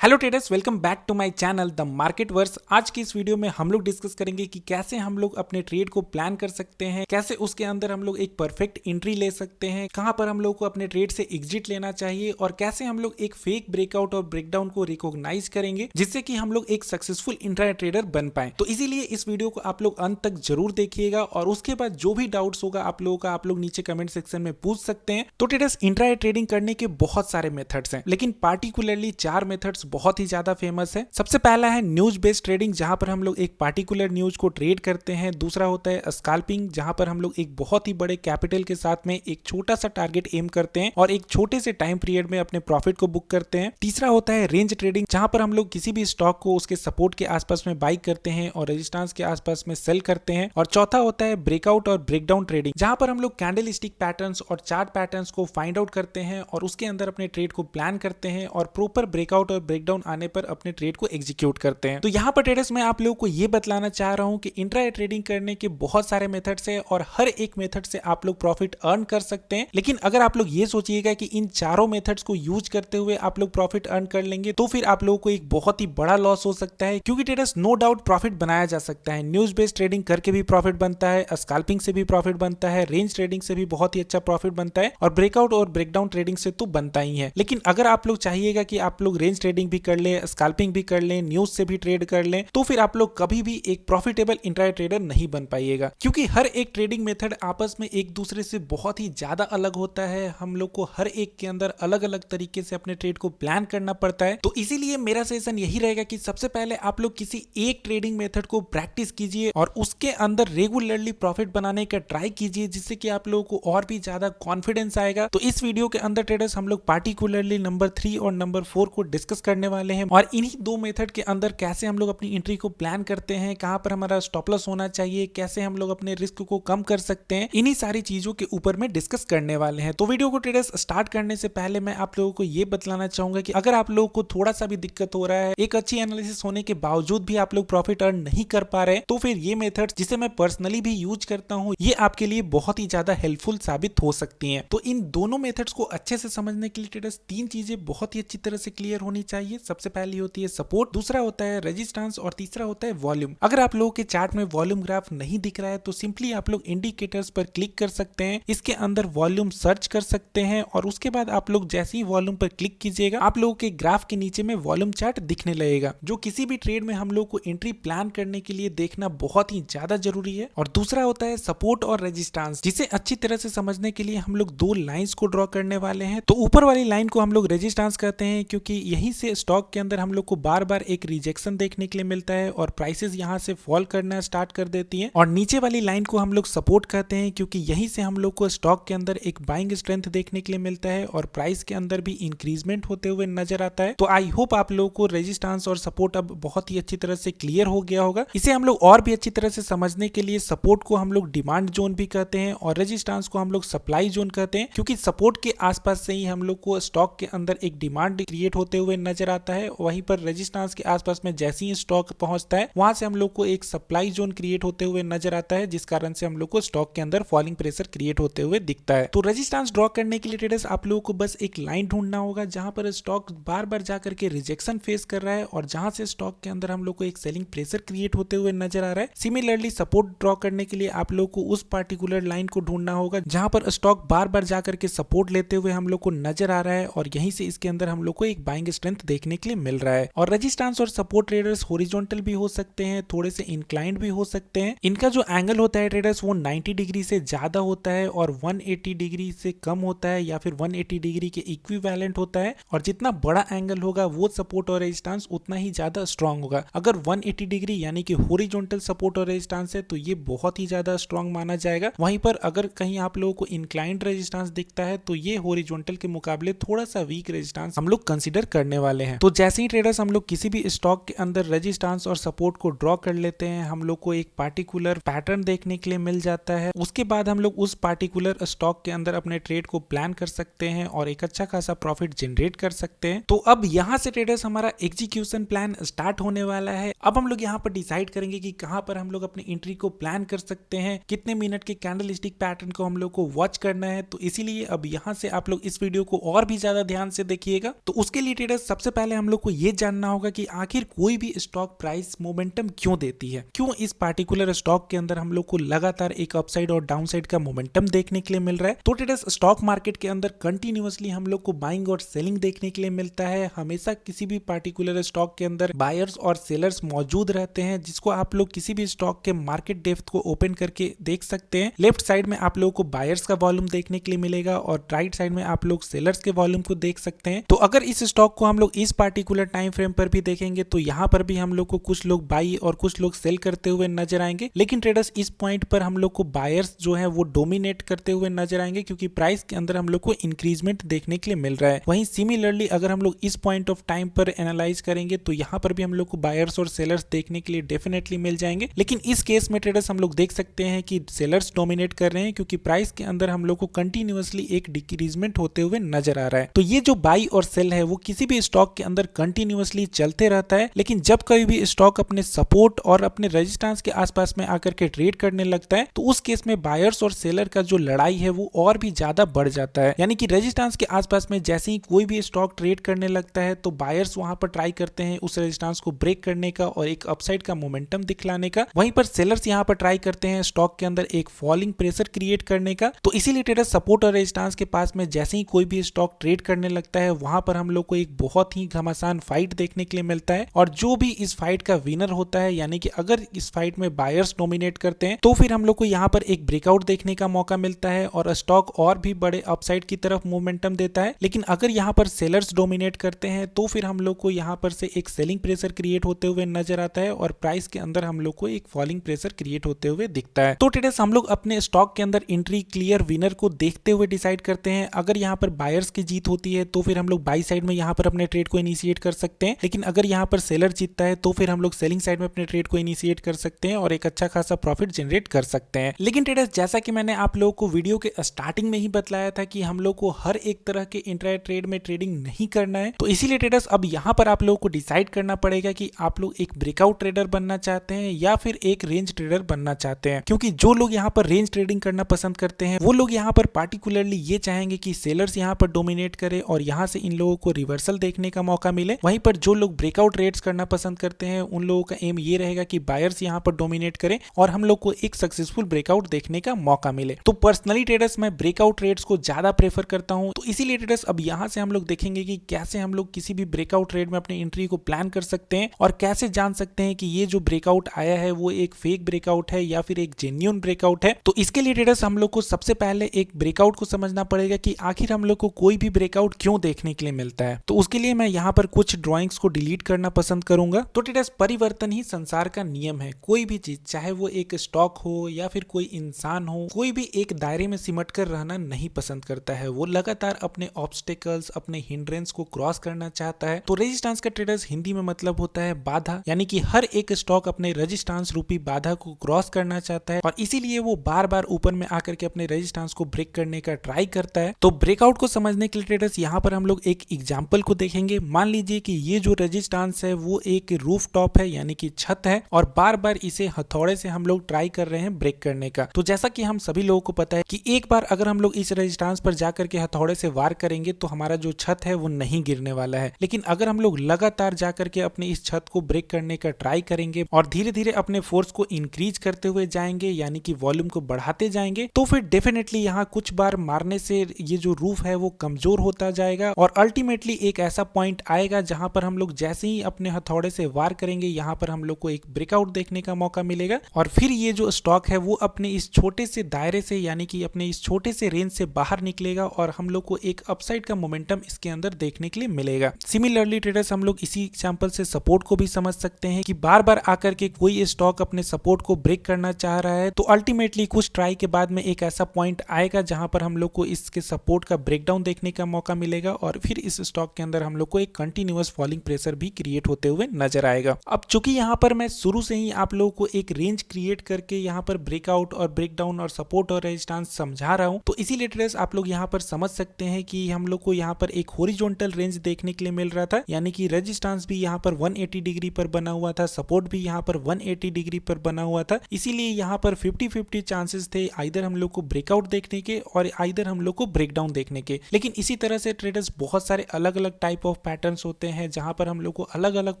Hello traders, welcome back to my channel the Market Verse. आज की इस video में हम लोग डिस्कस करेंगे कि कैसे हम लोग अपने ट्रेड को प्लान कर सकते हैं, कैसे उसके अंदर हम लोग एक परफेक्ट एंट्री ले सकते हैं, कहां पर हम लोग को अपने ट्रेड से एग्जिट लेना चाहिए और कैसे हम लोग एक फेक ब्रेकआउट और ब्रेकडाउन को रिकॉग्नाइज करेंगे जिससे कि हम लोग एक सक्सेसफुल इंट्रा ट्रेडर बन पाए। तो इसीलिए इस वीडियो को आप लोग अंत तक जरूर देखिएगा और उसके बाद जो भी डाउट्स होगा आप लोगों का आप लोग नीचे कमेंट सेक्शन में पूछ सकते हैं। तो ट्रेडर्स, इंट्रा ट्रेडिंग करने के बहुत सारे मेथड्स हैं, लेकिन पार्टिकुलरली 4 मेथड्स बहुत ही ज्यादा फेमस है। सबसे पहला है न्यूज बेस्ड ट्रेडिंग, जहां पर हम लोग एक पार्टिकुलर न्यूज को ट्रेड करते हैं। दूसरा होता है स्कैल्पिंग, जहां पर हम लोग एक बहुत ही बड़े कैपिटल के साथ में एक छोटा सा टारगेट एम करते हैं और एक छोटे से टाइम पीरियड में अपने प्रॉफिट को बुक करते हैं। तीसरा होता है रेंज ट्रेडिंग, जहां पर हम लोग किसी भी स्टॉक को उसके सपोर्ट के आसपास में बाई करते हैं और रेजिस्टेंस के आसपास में सेल करते हैं। और चौथा होता है ब्रेकआउट और ब्रेकडाउन ट्रेडिंग, जहां पर हम लोग कैंडल स्टिक पैटर्न्स और चार्ट पैटर्न्स को फाइंड आउट करते हैं और उसके अंदर अपने ट्रेड को प्लान करते हैं और प्रॉपर ब्रेकआउट और ब्रेकडाउन आने पर अपने ट्रेड को एग्जीक्यूट करते हैं। तो यहाँ पर ट्रेडर्स, मैं आप लोगों को ये बतलाना चाह रहा हूँ कि इंट्रा ट्रेडिंग करने के बहुत सारे मेथड्स है और हर एक मेथड से आप लोग प्रॉफिट अर्न कर सकते हैं। लेकिन अगर आप लोग ये सोचिएगा कि इन चारों मेथड्स को यूज करते हुए आप लोग प्रॉफिट अर्न कर लेंगे तो फिर आप लोगों को एक बहुत ही बड़ा लॉस हो सकता है, क्योंकि ट्रेडर्स नो डाउट प्रॉफिट बनाया जा सकता है। न्यूज बेस्ड ट्रेडिंग करके भी प्रॉफिट बनता है, स्कैल्पिंग से भी प्रॉफिट बनता है, रेंज ट्रेडिंग से भी बहुत ही अच्छा प्रॉफिट बनता है और ब्रेकआउट और ब्रेकडाउन ट्रेडिंग से तो बनता ही है। लेकिन अगर आप लोग चाहिएगा कि आप लोग रेंज ट्रेडिंग भी कर ले, स्कैल्पिंग भी कर ले, न्यूज से भी ट्रेड कर लें, तो फिर आप लोग कभी भी एक प्रॉफिटेबल इंट्रा ट्रेडर नहीं बन पाइएगा, क्योंकि हर एक ट्रेडिंग मेथड आपस में एक दूसरे से बहुत ही ज्यादा अलग होता है। हम लोग को हर एक के अंदर अलग अलग तरीके से अपने ट्रेड को प्लान करना पड़ता है। तो इसीलिए मेरा सजेशन यही रहेगा कि सबसे पहले आप लोग किसी एक ट्रेडिंग मेथड को प्रैक्टिस कीजिए और उसके अंदर रेगुलरली प्रॉफिट बनाने का ट्राई कीजिए, जिससे कि आप लोगों को और भी ज्यादा कॉन्फिडेंस आएगा। तो इस वीडियो के अंदर ट्रेडर्स हम लोग पार्टिकुलरली नंबर 3 और नंबर 4 को डिस्कस करने वाले हैं और इन्हीं दो मेथड के अंदर कैसे हम लोग अपनी एंट्री को प्लान करते हैं, कहां पर हमारा स्टॉप लॉस होना चाहिए, कैसे हम लोग अपने रिस्क को कम कर सकते हैं, इन्हीं सारी चीजों के ऊपर में डिस्कस करने वाले हैं। तो वीडियो को ट्रेडर्स स्टार्ट करने से पहले मैं आप लोगों को ये बतलाना चाहूंगा कि अगर आप लोगों को थोड़ा सा भी दिक्कत हो रहा है, एक अच्छी एनालिसिस होने के बावजूद भी आप लोग प्रॉफिट अर्न नहीं कर पा रहे, तो फिर ये मेथड जिसे मैं पर्सनली भी यूज करता हूँ, ये आपके लिए बहुत ही ज्यादा हेल्पफुल साबित हो सकती है। तो इन दोनों मेथड्स को अच्छे से समझने के लिए ट्रेडर्स 3 चीजें बहुत ही अच्छी तरह से क्लियर होनी चाहिए। सबसे पहली होती है सपोर्ट, दूसरा होता है रेजिस्टेंस और तीसरा होता है वॉल्यूम। अगर आप लोगों के चार्ट में वॉल्यूम ग्राफ नहीं दिख रहा है तो सिंपली आप लोग इंडिकेटर्स पर क्लिक कर सकते हैं, इसके अंदर वॉल्यूम सर्च कर सकते हैं और उसके बाद आप लोग जैसे ही वॉल्यूम पर क्लिक कीजिएगा आप लोगों के ग्राफ के नीचे में वॉल्यूम चार्ट दिखने लगेगा, जो किसी भी ट्रेड में हम लोग को एंट्री प्लान करने के लिए देखना बहुत ही ज्यादा जरूरी है। और दूसरा होता है सपोर्ट और रेजिस्टेंस, जिसे अच्छी तरह से समझने के लिए हम लोग 2 लाइंस को ड्रॉ करने वाले हैं। तो ऊपर वाली लाइन को हम लोग रेजिस्टेंस कहते हैं, क्योंकि यहीं से स्टॉक के अंदर हम लोग को बार बार एक रिजेक्शन देखने के लिए मिलता है और प्राइसेस यहाँ से फॉल करना स्टार्ट कर देती हैं। और नीचे वाली लाइन को हम लोग सपोर्ट कहते हैं, क्योंकि यहीं से हम लोग को स्टॉक के अंदर एक बाइंग स्ट्रेंथ देखने के लिए मिलता है और प्राइस के अंदर भी इंक्रीजमेंट होते हुए नजर आता है। तो आई होप आप लोगों को रेजिस्टेंस और सपोर्ट अब बहुत ही अच्छी तरह से क्लियर हो गया होगा। इसे हम लोग और भी अच्छी तरह से समझने के लिए सपोर्ट को हम लोग डिमांड जोन भी कहते हैं और रेजिस्टेंस को हम लोग सप्लाई जोन कहते हैं, क्योंकि सपोर्ट के आसपास से ही हम लोग को स्टॉक के अंदर एक डिमांड क्रिएट होते हुए नजर आता है। वहीं पर रेजिस्टेंस के आसपास में जैसे ही स्टॉक पहुंचता है वहां से हम लोग को एक सप्लाई जोन क्रिएट होते हुए नजर आता है, जिस कारण से हम लोग को स्टॉक के अंदर फॉलिंग प्रेशर क्रिएट होते हुए दिखता है। तो रेजिस्टेंस ड्रॉ करने के लिए ट्रेडर्स आप लोगों को बस एक लाइन ढूंढना होगा जहां पर स्टॉक बार बार जाकर के रिजेक्शन फेस कर रहा है और जहां से स्टॉक के अंदर हम लोग को एक सेलिंग प्रेशर क्रिएट होते हुए नजर आ रहा है। सिमिलरली सपोर्ट ड्रॉ करने के लिए आप लोग को उस पार्टिकुलर लाइन को ढूंढना होगा जहां पर स्टॉक बार बार जाकर के सपोर्ट लेते हुए हम लोग को नजर आ रहा है और यहीं से इसके अंदर हम लोग को एक बाइंग स्ट्रेंथ देखने के लिए मिल रहा है। और रेजिस्टेंस और सपोर्ट ट्रेडर्स हॉरिजॉन्टल भी हो सकते हैं, थोड़े से इंक्लाइंड भी हो सकते हैं। इनका जो एंगल होता है ट्रेडर्स वो 90 डिग्री से ज्यादा होता है और 180 डिग्री से कम होता है या फिर 180 डिग्री के इक्विवेलेंट होता है। और जितना बड़ा एंगल होगा वो सपोर्ट और रेजिस्टेंस उतना ही ज्यादा स्ट्रांग होगा। अगर 180 डिग्री यानी कि हॉरिजॉन्टल सपोर्ट और रेजिस्टेंस है तो ये बहुत ही ज्यादा स्ट्रांग माना जाएगा। वहीं पर अगर कहीं आप लोगों को इंक्लाइंड रेजिस्टेंस दिखता है तो ये हॉरिजॉन्टल के मुकाबले थोड़ा सा वीक रेजिस्टेंस हम लोग कंसीडर करने वाले हैं। तो जैसे ही ट्रेडर्स हम लोग किसी भी स्टॉक के अंदर रेजिस्टेंस और सपोर्ट को ड्रॉ कर लेते हैं, हम लोग को एक पार्टिकुलर पैटर्न देखने के लिए मिल जाता है। उसके बाद हम लोग उस पार्टिकुलर स्टॉक के अंदर अपने ट्रेड को प्लान कर सकते हैं और एक अच्छा खासा प्रॉफिट जनरेट कर सकते हैं। तो अब यहाँ से ट्रेडर्स हमारा एग्जीक्यूशन प्लान स्टार्ट होने वाला है। अब हम लोग यहाँ पर डिसाइड करेंगे कि कहाँ पर हम लोग अपनी एंट्री को प्लान कर सकते हैं, कितने मिनट के कैंडल स्टिक पैटर्न को हम लोग को वॉच करना है। तो इसीलिए अब यहाँ से आप लोग इस वीडियो को और भी ज्यादा ध्यान से देखिएगा। तो उसके लिए ट्रेडर्स सबसे सबसे पहले हम लोग को ये जानना होगा कि आखिर कोई भी स्टॉक प्राइस मोमेंटम क्यों देती है, क्यों इस पार्टिकुलर स्टॉक के अंदर हम लोग को लगातार एक अपसाइड और डाउनसाइड का मोमेंटम देखने के लिए मिल रहा है। तो ट्रेडर्स, स्टॉक मार्केट के अंदर कंटिन्यूअसली हम लोग को बाइंग और सेलिंग देखने के लिए मिलता है। हमेशा किसी भी पार्टिकुलर स्टॉक के अंदर बायर्स और सेलर्स मौजूद रहते हैं, जिसको आप लोग किसी भी स्टॉक के मार्केट डेप्थ को ओपन करके देख सकते हैं। लेफ्ट साइड में आप लोगों को बायर्स का वॉल्यूम देखने के लिए मिलेगा और राइट साइड में आप लोग सेलर्स के वॉल्यूम को देख सकते हैं। तो अगर इस स्टॉक को हम लोग इस पार्टिकुलर टाइम फ्रेम पर भी देखेंगे तो यहाँ पर भी हम लोग को कुछ लोग बाई और कुछ लोग सेल करते हुए नजर आएंगे। लेकिन ट्रेडर्स, इस पॉइंट पर हम लोग को बायर्स जो है वो डोमिनेट करते हुए नजर आएंगे, क्योंकि प्राइस के अंदर हम लोग को इंक्रीजमेंट देखने के लिए मिल रहा है। वहीं सिमिलरली अगर हम लोग इस पॉइंट ऑफ टाइम पर एनालाइज करेंगे तो यहाँ पर भी हम लोग को बायर्स और सेलर्स देखने के लिए डेफिनेटली मिल जाएंगे। लेकिन इस केस में ट्रेडर्स हम लोग देख सकते हैं कि सेलर्स डोमिनेट कर रहे हैं, क्योंकि प्राइस के अंदर हम लोग को कंटिन्यूअसली एक डिक्रीजमेंट होते हुए नजर आ रहा है। तो ये जो बाई और सेल है वो किसी भी स्टॉक के अंदर कंटिन्यूअसली चलते रहता है। लेकिन जब कभी भी स्टॉक अपने सपोर्ट और अपने रेजिस्टेंस के आसपास में आकर के ट्रेड करने लगता है तो उस केस में बायर्स और सेलर का जो लड़ाई है वो और भी ज्यादा बढ़ जाता है। यानी कि रेजिस्टेंस के आसपास में जैसे ही कोई भी स्टॉक ट्रेड करने लगता है तो बायर्स वहां पर ट्राई करते हैं उस रेजिस्टेंस को ब्रेक करने का और एक अपसाइड का मोमेंटम दिखलाने का। वहीं पर सेलर्स यहां पर ट्राई करते हैं स्टॉक के अंदर एक फॉलिंग प्रेशर क्रिएट करने का। तो इसीलिए ट्रेडर्स, सपोर्ट और रेजिस्टेंस के पास में जैसे ही कोई भी स्टॉक ट्रेड करने लगता है वहां पर हम लोग को एक बहुत ही घमासान फाइट देखने के लिए मिलता है। और जो भी इस फाइट का विनर होता है, यानी कि अगर इस फाइट में बायर्स डोमिनेट करते हैं तो फिर हम लोग को यहाँ पर एक ब्रेकआउट देखने का मौका मिलता है और स्टॉक और भी बड़े अपसाइड की तरफ मोमेंटम देता है। लेकिन अगर यहाँ पर सेलर्स डोमिनेट करते हैं तो फिर हम लोग को यहाँ पर से एक सेलिंग प्रेशर क्रिएट होते हुए नजर आता है और प्राइस के अंदर हम लोग को एक फॉलिंग प्रेशर क्रिएट होते हुए दिखता है। तो ट्रेडर्स, हम लोग अपने स्टॉक के अंदर एंट्री क्लियर विनर को देखते हुए डिसाइड करते हैं। अगर यहाँ पर बायर्स की जीत होती है तो फिर हम लोग बाई साइड में यहाँ पर अपने ट्रेड को इनिशिएट कर सकते हैं। लेकिन अगर यहाँ पर सेलर जीतता है तो फिर हम लोग सेलिंग साइड में अपने ट्रेड को इनिशिएट कर सकते हैं और एक अच्छा खासा प्रॉफिट जनरेट कर सकते हैं। लेकिन ट्रेडर्स, जैसा कि मैंने आप लोगों को वीडियो के स्टार्टिंग में ही बतलाया था कि हम लोग को हर एक तरह के इंट्रा ट्रेड में ट्रेडिंग नहीं करना है। तो इसीलिए ट्रेडर्स, अब यहाँ पर आप लोगों को डिसाइड करना पड़ेगा कि आप लोग एक ब्रेकआउट ट्रेडर बनना चाहते हैं या फिर एक रेंज ट्रेडर बनना चाहते हैं। क्योंकि जो लोग यहाँ पर रेंज ट्रेडिंग करना पसंद करते हैं वो लोग यहाँ पर पार्टिकुलरली ये चाहेंगे कि सेलर्स यहाँ पर डोमिनेट करे और यहाँ से इन लोगों को रिवर्सल देखने का मौका मिले। वहीं पर जो लोग ब्रेकआउट ट्रेड्स करना पसंद करते हैं उन लोगों का एम ये रहेगा कि बायर्स यहाँ पर डोमिनेट करें और हम लोग को एक सक्सेसफुल ब्रेकआउट देखने का मौका मिले। तो पर्सनली ट्रेडर्स, मैं ब्रेकआउट ट्रेड्स को ज्यादा प्रेफर करता हूं। तो इसीलिए ट्रेडर्स, अब यहाँ से हम लोग देखेंगे कि कैसे हम लोग किसी भी ब्रेकआउट ट्रेड में अपनी एंट्री को प्लान कर सकते हैं और कैसे जान सकते हैं कि ये जो ब्रेकआउट आया है वो एक फेक ब्रेकआउट है या फिर एक जेन्युइन ब्रेकआउट है। तो इसके लिए ट्रेडर्स, हम लोग को सबसे पहले एक ब्रेकआउट को समझना पड़ेगा कि आखिर हम लोग को कोई भी ब्रेकआउट क्यों देखने के लिए मिलता है। तो उसके लिए मैं यहाँ पर कुछ ड्रॉइंग्स को डिलीट करना पसंद करूंगा। तो ट्रेडर्स, परिवर्तन ही संसार का नियम है। कोई भी चीज, चाहे वो एक स्टॉक हो या फिर कोई इंसान हो, कोई भी एक दायरे में सिमट कर रहना नहीं पसंद करता है। वो लगातार अपने ऑब्स्टेकल्स, अपने हिंड्रेंस को क्रॉस करना चाहता है। तो रेजिस्टेंस का ट्रेडर्स हिंदी में मतलब होता है बाधा, यानी कि हर एक स्टॉक अपने रेजिस्टेंस रूपी बाधा को क्रॉस करना चाहता है और इसीलिए वो बार बार ऊपर में आकर के अपने रेजिस्टेंस को ब्रेक करने का ट्राई करता है। तो ब्रेकआउट को समझने के लिए ट्रेडर्स, यहाँ पर हम लोग एक एग्जाम्पल को देखेंगे। मान लीजिए कि ये जो रेजिस्टेंस है वो एक रूफ टॉप है, यानी कि छत है, और बार बार इसे हथौड़े से हम लोग ट्राई कर रहे हैं ब्रेक करने का। तो जैसा कि हम सभी लोगों को पता है कि एक बार अगर हम लोग इस रेजिस्टेंस पर जाकर के हथौड़े से वार करेंगे तो हमारा जो छत है वो नहीं गिरने वाला है। लेकिन अगर हम लोग लगातार जाकर के अपने इस छत को ब्रेक करने का ट्राई करेंगे और धीरे धीरे अपने फोर्स को इंक्रीज करते हुए जाएंगे, यानी कि वॉल्यूम को बढ़ाते जाएंगे, तो फिर डेफिनेटली यहाँ कुछ बार मारने से ये जो रूफ है वो कमजोर होता जाएगा और अल्टीमेटली एक ऐसा पॉइंट आएगा जहां पर हम लोग जैसे ही अपने हथौड़े से वार करेंगे यहाँ पर हम लोग को एक ब्रेकआउट देखने का मौका मिलेगा और फिर ये जो स्टॉक है वो अपने इस छोटे से दायरे से, यानी कि अपने इस छोटे से रेंज से बाहर निकलेगा और हम लोग को एक अपसाइड का मोमेंटम इसके अंदर देखने के लिए मिलेगा। सिमिलरली ट्रेडर्स, हम लोग इसी एग्जांपल से सपोर्ट को भी समझ सकते हैं कि बार बार आकर के कोई स्टॉक अपने सपोर्ट को ब्रेक करना चाह रहा है तो अल्टीमेटली कुछ ट्राई के बाद में एक ऐसा पॉइंट आएगा जहां पर हम लोग को इसके सपोर्ट का ब्रेकडाउन देखने का मौका मिलेगा और फिर इस स्टॉक के अंदर हम लोग को एक कंटिन्यूअस फॉलिंग प्रेशर भी क्रिएट होते हुए नजर आएगा। अब चूंकि यहाँ पर मैं शुरू से ही आप लोगों को एक रेंज क्रिएट करके यहाँ पर ब्रेकआउट और ब्रेकडाउन और सपोर्ट और रेजिस्टेंस समझा रहा हूँ, तो इसीलिए ट्रेडर्स आप लोग यहाँ पर समझ सकते हैं कि हम लोग को यहाँ पर एक हॉरिजॉन्टल रेंज देखने के लिए मिल रहा था, यानी कि रेजिस्टेंस भी यहाँ पर 180 डिग्री पर बना हुआ था, सपोर्ट भी यहाँ पर 180 डिग्री पर बना हुआ था। इसीलिए यहाँ पर 50-50 चांसेस थे आइदर हम लोग को ब्रेकआउट देखने के और आइदर हम लोग को ब्रेकडाउन देखने के। लेकिन इसी तरह से ट्रेडर्स बहुत सारे अलग अलग टाइप ऑफ ऑफ पैटर्न्स होते हैं जहां पर हम लोग को अलग अलग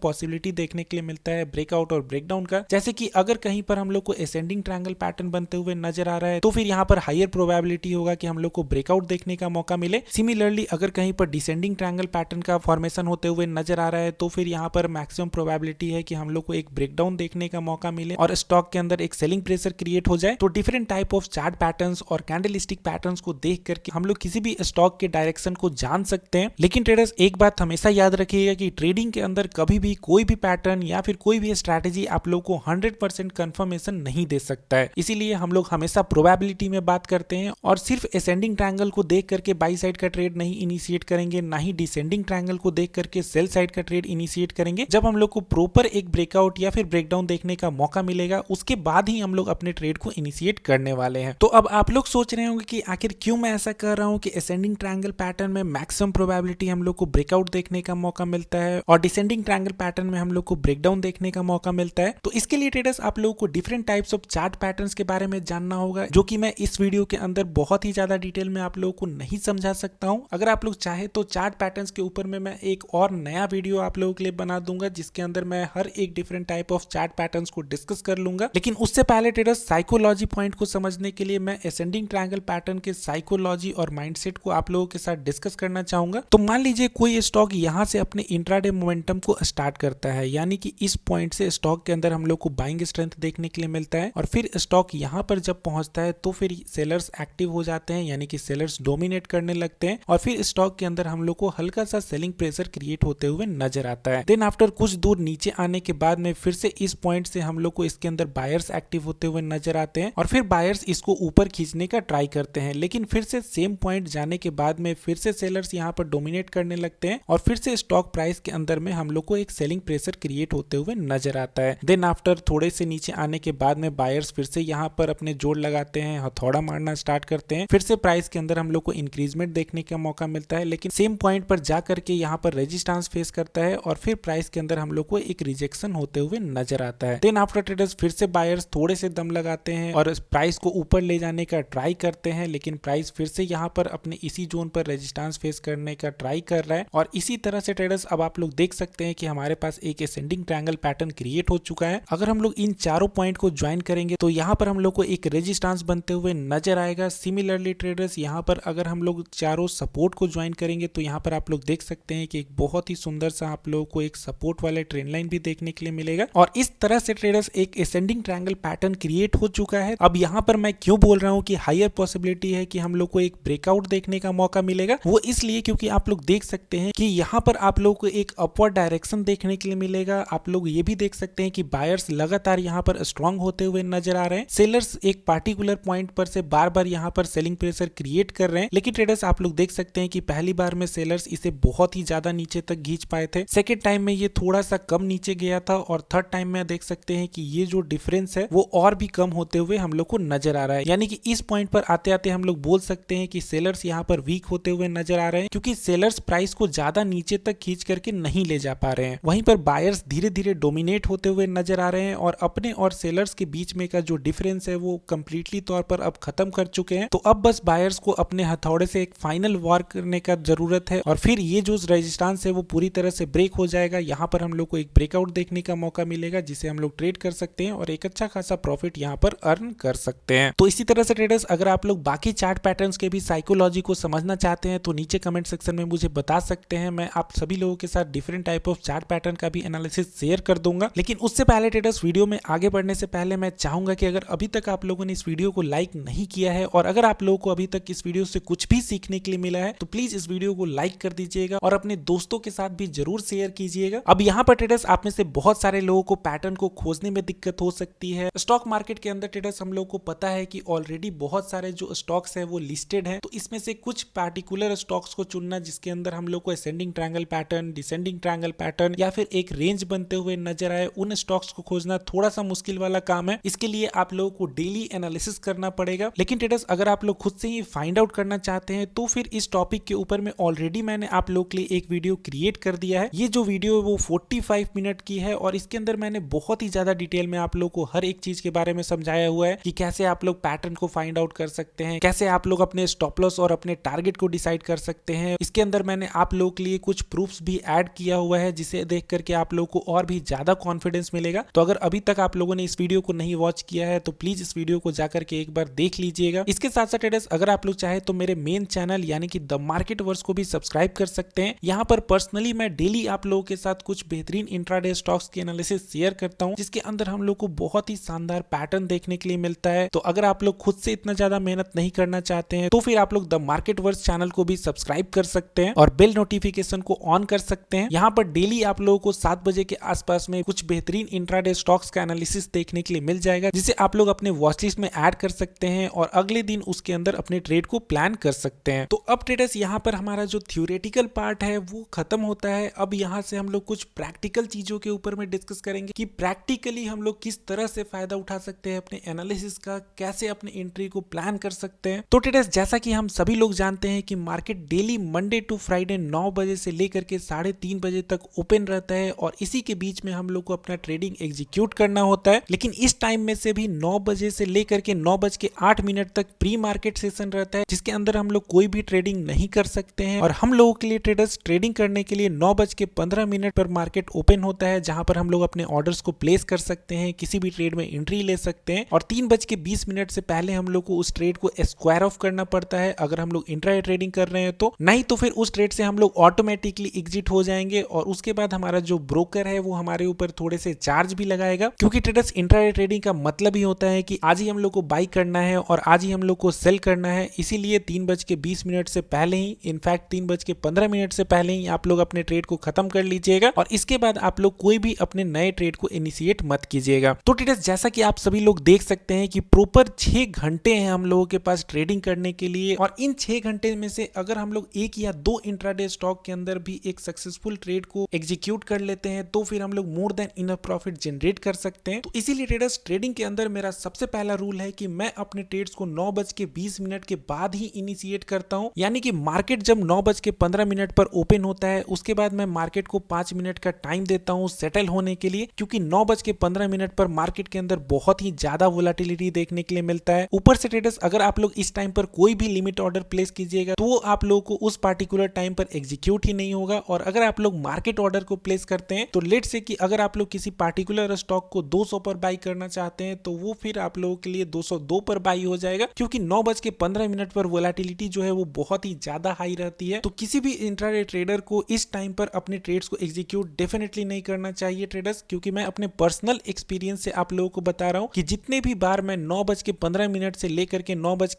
पॉसिबिलिटी देखने के लिए मिलता है ब्रेकआउट और ब्रेकडाउन का। जैसे कि अगर कहीं पर हम लोग को असेंडिंग ट्रायंगल पैटर्न बनते हुए नजर आ रहा है तो फिर यहाँ पर हायर प्रोबेबिलिटी होगा कि हम लोग को ब्रेकआउट देखने का मौका मिले। सिमिलरली अगर कहीं पर डिसेंडिंग ट्रायंगल पैटर्न का फॉर्मेशन होते हुए नजर आ रहा है तो फिर यहाँ पर मैक्सिमम प्रोबेबिलिटी है कि हम लोग को एक ब्रेकडाउन देखने का मौका मिले और स्टॉक के अंदर एक सेलिंग प्रेशर क्रिएट हो जाए। तो different type of chart patterns और कैंडलस्टिक पैटर्न्स को देख करके हम लोग किसी भी स्टॉक के डायरेक्शन को जान सकते हैं। लेकिन ट्रेडर्स एक बात हमेशा याद रखिएगा कि ट्रेडिंग के अंदर कभी भी कोई भी पैटर्न या फिर कोई भी स्ट्रैटेजी आप लोग को 100% कंफर्मेशन नहीं दे सकता है। इसीलिए हम लोग हमेशा प्रोबेबिलिटी में बात करते हैं और सिर्फ असेंडिंग ट्रायंगल को देख करके बाई साइड का ट्रेड नहीं इनिशिएट करेंगे, ना ही डिसेंडिंग ट्रायंगल को देख करके सेल साइड का ट्रेड इनिशिएट करेंगे। जब हम लोग को प्रॉपर एक ब्रेकआउट या फिर ब्रेकडाउन देखने का मौका मिलेगा उसके बाद ही हम लोग अपने ट्रेड को इनिशिएट करने वाले हैं। तो अब आप लोग सोच रहे होंगे कि आखिर क्यों मैं ऐसा कर रहा हूं कि असेंडिंग ट्रायंगल पैटर्न में मैक्सिमम प्रोबेबिलिटी हम लोग को ब्रेकआउट देखने का मौका मिलता है और डिसेंडिंग ट्रायंगल पैटर्न में हम लोग को ब्रेकडाउन देखने का मौका मिलता है। तो इसके लिए ट्रेडर्स आप लोगों को different types of chart patterns के बारे में जानना होगा जो कि मैं इस वीडियो के अंदर बहुत ही ज्यादा डिटेल में आप लोगों को नहीं समझा सकता हूं। अगर आप लोग चाहे तो चार्ट पैटर्न्स के ऊपर में मैं एक और नया वीडियो आप लोगों के लिए बना दूंगा जिसके अंदर मैं हर एक different type of chart patterns को डिस्कस कर लूंगा। लेकिन उससे पहले ट्रेडर्स साइकोलॉजी पॉइंट को समझने के लिए मैं असेंडिंग ट्रायंगल पैटर्न के साइकोलॉजी और माइंडसेट को आप लोगों के साथ डिस्कस करना चाहूंगा। तो मान लीजिए कोई स्टॉक यहां से अपने इंट्राडे मोमेंटम को स्टार्ट करता है, यानी कि इस पॉइंट से स्टॉक के अंदर हम लोग को बाइंग स्ट्रेंथ देखने के लिए मिलता है और फिर स्टॉक यहां पर जब पहुंचता है तो फिर सेलर्स एक्टिव हो जाते हैं, यानी कि सेलर्स डोमिनेट करने लगते हैं और फिर स्टॉक के अंदर हम लोग को हल्का सा सेलिंग प्रेशर क्रिएट होते हुए नजर आता है। देन आफ्टर कुछ दूर नीचे आने के बाद में फिर से इस पॉइंट से हम लोग को इसके अंदर बायर्स एक्टिव होते हुए नजर आते हैं और फिर बायर्स इसको ऊपर खींचने का ट्राई करते हैं। लेकिन फिर से सेम पॉइंट जाने के बाद में फिर से सेलर्स यहाँ पर डोमिनेट करने लगते हैं और फिर से स्टॉक प्राइस के अंदर में हम लोग को एक सेलिंग प्रेशर क्रिएट होते हुए नजर आता है। देन आफ्टर थोड़े से नीचे आने के बाद में बायर्स फिर से यहाँ पर अपने जोड़ लगाते हैं, हथौड़ा मारना स्टार्ट करते हैं। फिर से प्राइस के अंदर हम लोग को इंक्रीजमेंट देखने का मौका मिलता है, लेकिन सेम पॉइंट पर जाकर के यहाँ पर रेजिस्टेंस फेस करता है और फिर प्राइस के अंदर हम लोग को एक रिजेक्शन होते हुए नजर आता है। देन आफ्टर ट्रेडर्स फिर से बायर्स थोड़े से दम लगाते हैं और प्राइस को ऊपर ले जाने का ट्राई करते हैं, लेकिन प्राइस फिर से यहाँ पर अपने इसी जोन पर रेजिस्टेंस फेस करने का ट्राई कर रहा है और इसी तरह से ट्रेडर्स अब आप लोग देख सकते हैं कि हमारे पास एक असेंडिंग ट्रायंगल पैटर्न क्रिएट हो चुका है। अगर हम लोग इन चारों पॉइंट को ज्वाइन करेंगे तो यहाँ पर हम लोग को एक रेजिस्टेंस बनते हुए नजर आएगा। सिमिलरली ट्रेडर्स यहाँ पर अगर हम लोग चारों सपोर्ट को ज्वाइन करेंगे तो यहाँ पर आप लोग देख सकते हैं कि एक बहुत ही सुंदर सा आप लोगों को एक सपोर्ट वाले ट्रेंड लाइन भी देखने के लिए मिलेगा और इस तरह से ट्रेडर्स एक असेंडिंग ट्रायंगल पैटर्न क्रिएट हो चुका है। अब यहाँ पर मैं क्यों बोल रहा हूँ कि हायर पॉसिबिलिटी है कि हम लोग को एक ब्रेकआउट देखने का मौका मिलेगा, वो इसलिए क्योंकि आप लोग देख सकते हैं कि यहाँ पर आप लोग को एक अपवर्ड डायरेक्शन देखने के लिए मिलेगा। आप लोग ये भी देख सकते हैं कि बायर्स लगातार यहाँ पर स्ट्रांग होते हुए नजर आ रहे हैं, सेलर्स एक पार्टिकुलर पॉइंट पर से बार बार यहाँ पर सेलिंग प्रेशर क्रिएट कर रहे हैं। लेकिन ट्रेडर्स आप लोग देख सकते हैं कि पहली बार में सेलर्स इसे बहुत ही ज्यादा नीचे तक खींच पाए थे, सेकेंड टाइम में ये थोड़ा सा कम नीचे गया था और थर्ड टाइम में देख सकते हैं कि ये जो डिफरेंस है वो और भी कम होते हुए हम लोग को नजर आ रहा है। यानी कि इस पॉइंट पर आते आते हम लोग बोल सकते हैं कि सेलर्स यहाँ पर वीक होते हुए नजर आ रहे हैं क्योंकि सेलर्स प्राइस को ज्यादा नीचे तक खींच करके नहीं ले जा पा रहे हैं। वहीं पर बायर्स धीरे धीरे डोमिनेट होते हुए नजर आ रहे हैं और अपने और सेलर्स के बीच में का जो डिफरेंस है वो कंप्लीटली तौर पर अब खत्म कर चुके हैं। तो अब बस बायर्स को अपने हथौड़े से एक फाइनल वार करने का जरूरत है और फिर ये जो रेजिस्टेंस है वो पूरी तरह से ब्रेक हो जाएगा। यहाँ पर हम लोग को एक ब्रेकआउट देखने का मौका मिलेगा जिसे हम लोग ट्रेड कर सकते हैं और एक अच्छा खासा प्रॉफिट यहाँ पर अर्न कर सकते हैं। तो इसी तरह से ट्रेडर्स अगर आप लोग बाकी चार्ट पैटर्न्स के भी साइकोलॉजी को समझना चाहते हैं तो नीचे कमेंट सेक्शन में मुझे बता सकते हैं। मैं आप सभी लोगों के साथ different type of chart pattern का भी एनालिसिस शेयर कर दूंगा। लेकिन उससे पहले ट्रेडर्स वीडियो में आगे बढ़ने से पहले मैं चाहूंगा कि अगर अभी तक आप लोगों ने इस वीडियो को लाइक नहीं किया है और अगर आप लोगों को अभी तक इस वीडियो से कुछ भी सीखने के लिए मिला है तो प्लीज इस वीडियो को लाइक कर दीजिएगा और अपने दोस्तों के साथ भी जरूर शेयर कीजिएगा। अब यहाँ पर ट्रेडर्स आप में से बहुत सारे लोगों को पैटर्न को खोजने में दिक्कत हो सकती है। स्टॉक मार्केट के अंदर ट्रेडर्स हम लोग को पता है कि ऑलरेडी बहुत सारे जो स्टॉक्स है वो लिस्टेड है, तो इसमें से कुछ पार्टिकुलर स्टॉक्स को चुनना जिसके अंदर हम लोग को ascending triangle pattern, descending triangle pattern या फिर एक रेंज बनते हुए नजर आए, उन स्टॉक्स को खोजना थोड़ा सा मुश्किल वाला काम है। इसके लिए आप लोगों को डेली एनालिसिस करना पड़ेगा। लेकिन ट्रेडर्स अगर आप लोग खुद से ही फाइंड आउट करना चाहते हैं तो फिर इस टॉपिक के ऊपर में ऑलरेडी मैंने आप लोग के लिए एक वीडियो क्रिएट कर दिया है। ये जो वीडियो है वो 45 मिनट की है और इसके अंदर मैंने बहुत ही ज्यादा डिटेल में आप लोग को हर एक चीज के बारे में समझाया हुआ है कि कैसे आप लोग पैटर्न को फाइंड आउट कर सकते हैं, कैसे आप लोग अपने स्टॉप लॉस और अपने टारगेट को डिसाइड कर सकते हैं। इसके अंदर मैंने आप लोग के लिए कुछ प्रूफ्स भी ऐड किया हुआ है, जिसे देख करके आप लोगों को और भी ज्यादा कॉन्फिडेंस मिलेगा। तो अगर अभी तक आप लोगों ने इस वीडियो को नहीं वॉच किया है तो प्लीज इस वीडियो को जाकर के एक बार देख लीजिएगा। इसके साथ साथ ट्रेडर्स, अगर आप लोग चाहे तो मेरे मेन चैनल यानी कि द मार्केट वर्स को भी सब्सक्राइब कर सकते हैं। यहाँ पर पर्सनली मैं डेली आप लोगों के साथ कुछ बेहतरीन इंट्राडे स्टॉक्स की एनालिसिस शेयर करता हूँ, जिसके अंदर हम लोग को बहुत ही शानदार पैटर्न देखने के लिए मिलता है। तो अगर आप लोग खुद से इतना ज्यादा मेहनत नहीं करना चाहते हैं तो फिर आप लोग द मार्केट वर्स चैनल को भी सब्सक्राइब कर सकते हैं और बेल नोटिफिकेशन को ऑन कर सकते हैं। यहाँ पर डेली आप लोगों को 7 बजे के आसपास में कुछ बेहतरीन इंट्राडे स्टॉक्स का एनालिसिस देखने के लिए मिल जाएगा, जिसे आप लोग अपने वॉच लिस्ट में ऐड कर सकते हैं और अगले दिन उसके अंदर अपने ट्रेड को प्लान कर सकते हैं। तो अब ट्रेडर्स, यहाँ पर हमारा जो थ्योरेटिकल पार्ट है वो खत्म होता है। अब यहाँ से हम लोग कुछ प्रैक्टिकल चीजों के ऊपर में डिस्कस करेंगे कि प्रैक्टिकली हम लोग किस तरह से फायदा उठा सकते हैं अपने एनालिसिस का, कैसे अपने एंट्री को प्लान कर सकते हैं। तो ट्रेडर्स, जैसा कि हम सभी लोग जानते हैं कि market daily Monday to Friday 9 बजे से लेकर के 3:30 बजे तक ओपन रहता है और इसी के बीच में हम लोग को अपना ट्रेडिंग एग्जीक्यूट करना होता है। लेकिन इस टाइम में से भी 9 बजे से लेकर के 9:08 तक प्री मार्केट सेशन रहता है, जिसके अंदर हम लोग कोई भी ट्रेडिंग नहीं कर सकते हैं। और हम लोगों के लिए ट्रेडर्स ट्रेडिंग करने के लिए 9:15 पर मार्केट ओपन होता है, जहां पर हम लोग अपने ऑर्डर्स को प्लेस कर सकते हैं, किसी भी ट्रेड में एंट्री ले सकते हैं। और 3:20 से पहले हम लोग को उस ट्रेड को स्क्वायर ऑफ करना पड़ता है अगर हम लोग इंट्राडे ट्रेडिंग कर रहे हैं तो, नहीं तो फिर उस ट्रेड से हम लोग ऑटोमेटिकली एग्जिट हो जाएंगे। और उसके बाद हमारा जो ब्रोकर है वो हमारे ऊपर थोड़े से चार्ज भी लगाएगा, क्योंकि ट्रेडर्स इंट्राडे ट्रेडिंग का मतलब ही होता है कि आज ही हम लोग को बाई करना है और आज ही हम लोग को सेल करना है। इसीलिए 3:20 से पहले ही, इनफैक्ट 3:15 से पहले ही आप लोग अपने ट्रेड को खत्म कर लीजिएगा और इसके बाद आप लोग कोई भी अपने नए ट्रेड को इनिशिएट मत कीजिएगा। तो ट्रेडर्स, जैसा कि आप सभी लोग देख सकते हैं कि प्रॉपर 6 घंटे हैं हम लोगों के पास ट्रेडिंग करने के लिए, और इन 6 घंटे में से अगर हम लोग 1 या 2 इंट्राडे स्टॉक के अंदर भी एक सक्सेसफुल ट्रेड को एग्जीक्यूट कर लेते हैं तो फिर हम लोग more than enough profit generate कर सकते हैं। तो इसीलिए ट्रेडर्स, ट्रेडिंग के अंदर मेरा सबसे पहला रूल है कि मैं अपने ट्रेड्स को 9:20 के बाद ही इनिशिएट करता हूं। यानी कि मार्केट जब 9:15 पर ओपन होता है उसके बाद मैं मार्केट को 5 मिनट का टाइम देता हूं सेटल होने के लिए, क्योंकि 9:15 पर मार्केट के अंदर बहुत ही ज्यादा वोलेटिलिटी देखने के लिए मिलता है। ऊपर से ट्रेडर्स, अगर आप लोग इस टाइम पर कोई भी लिमिट ऑर्डर प्लेस कीजिएगा तो आप लोगों को उस पार्टिकुलर टाइम पर एग्जीक्यूट ही नहीं होगा। और अगर आप लोग मार्केट ऑर्डर को प्लेस करते हैं तो लेट से कि अगर आप लोग किसी पार्टिकुलर स्टॉक को 200 पर बाई करना चाहते हैं तो वो फिर आप लोगों के लिए 202 पर बाई हो जाएगा, क्योंकि 9:15 पर वोलेटिलिटी जो है वो बहुत ही ज्यादा हाई रहती है। तो किसी भी इंट्राडे ट्रेडर को इस टाइम पर अपने ट्रेड्स को एग्जीक्यूट डेफिनेटली नहीं करना चाहिए ट्रेडर्स, क्योंकि मैं अपने पर्सनल एक्सपीरियंस से आप लोगों को बता रहा हूं कि जितने भी बार मैं 9:15 से लेकर के 9:20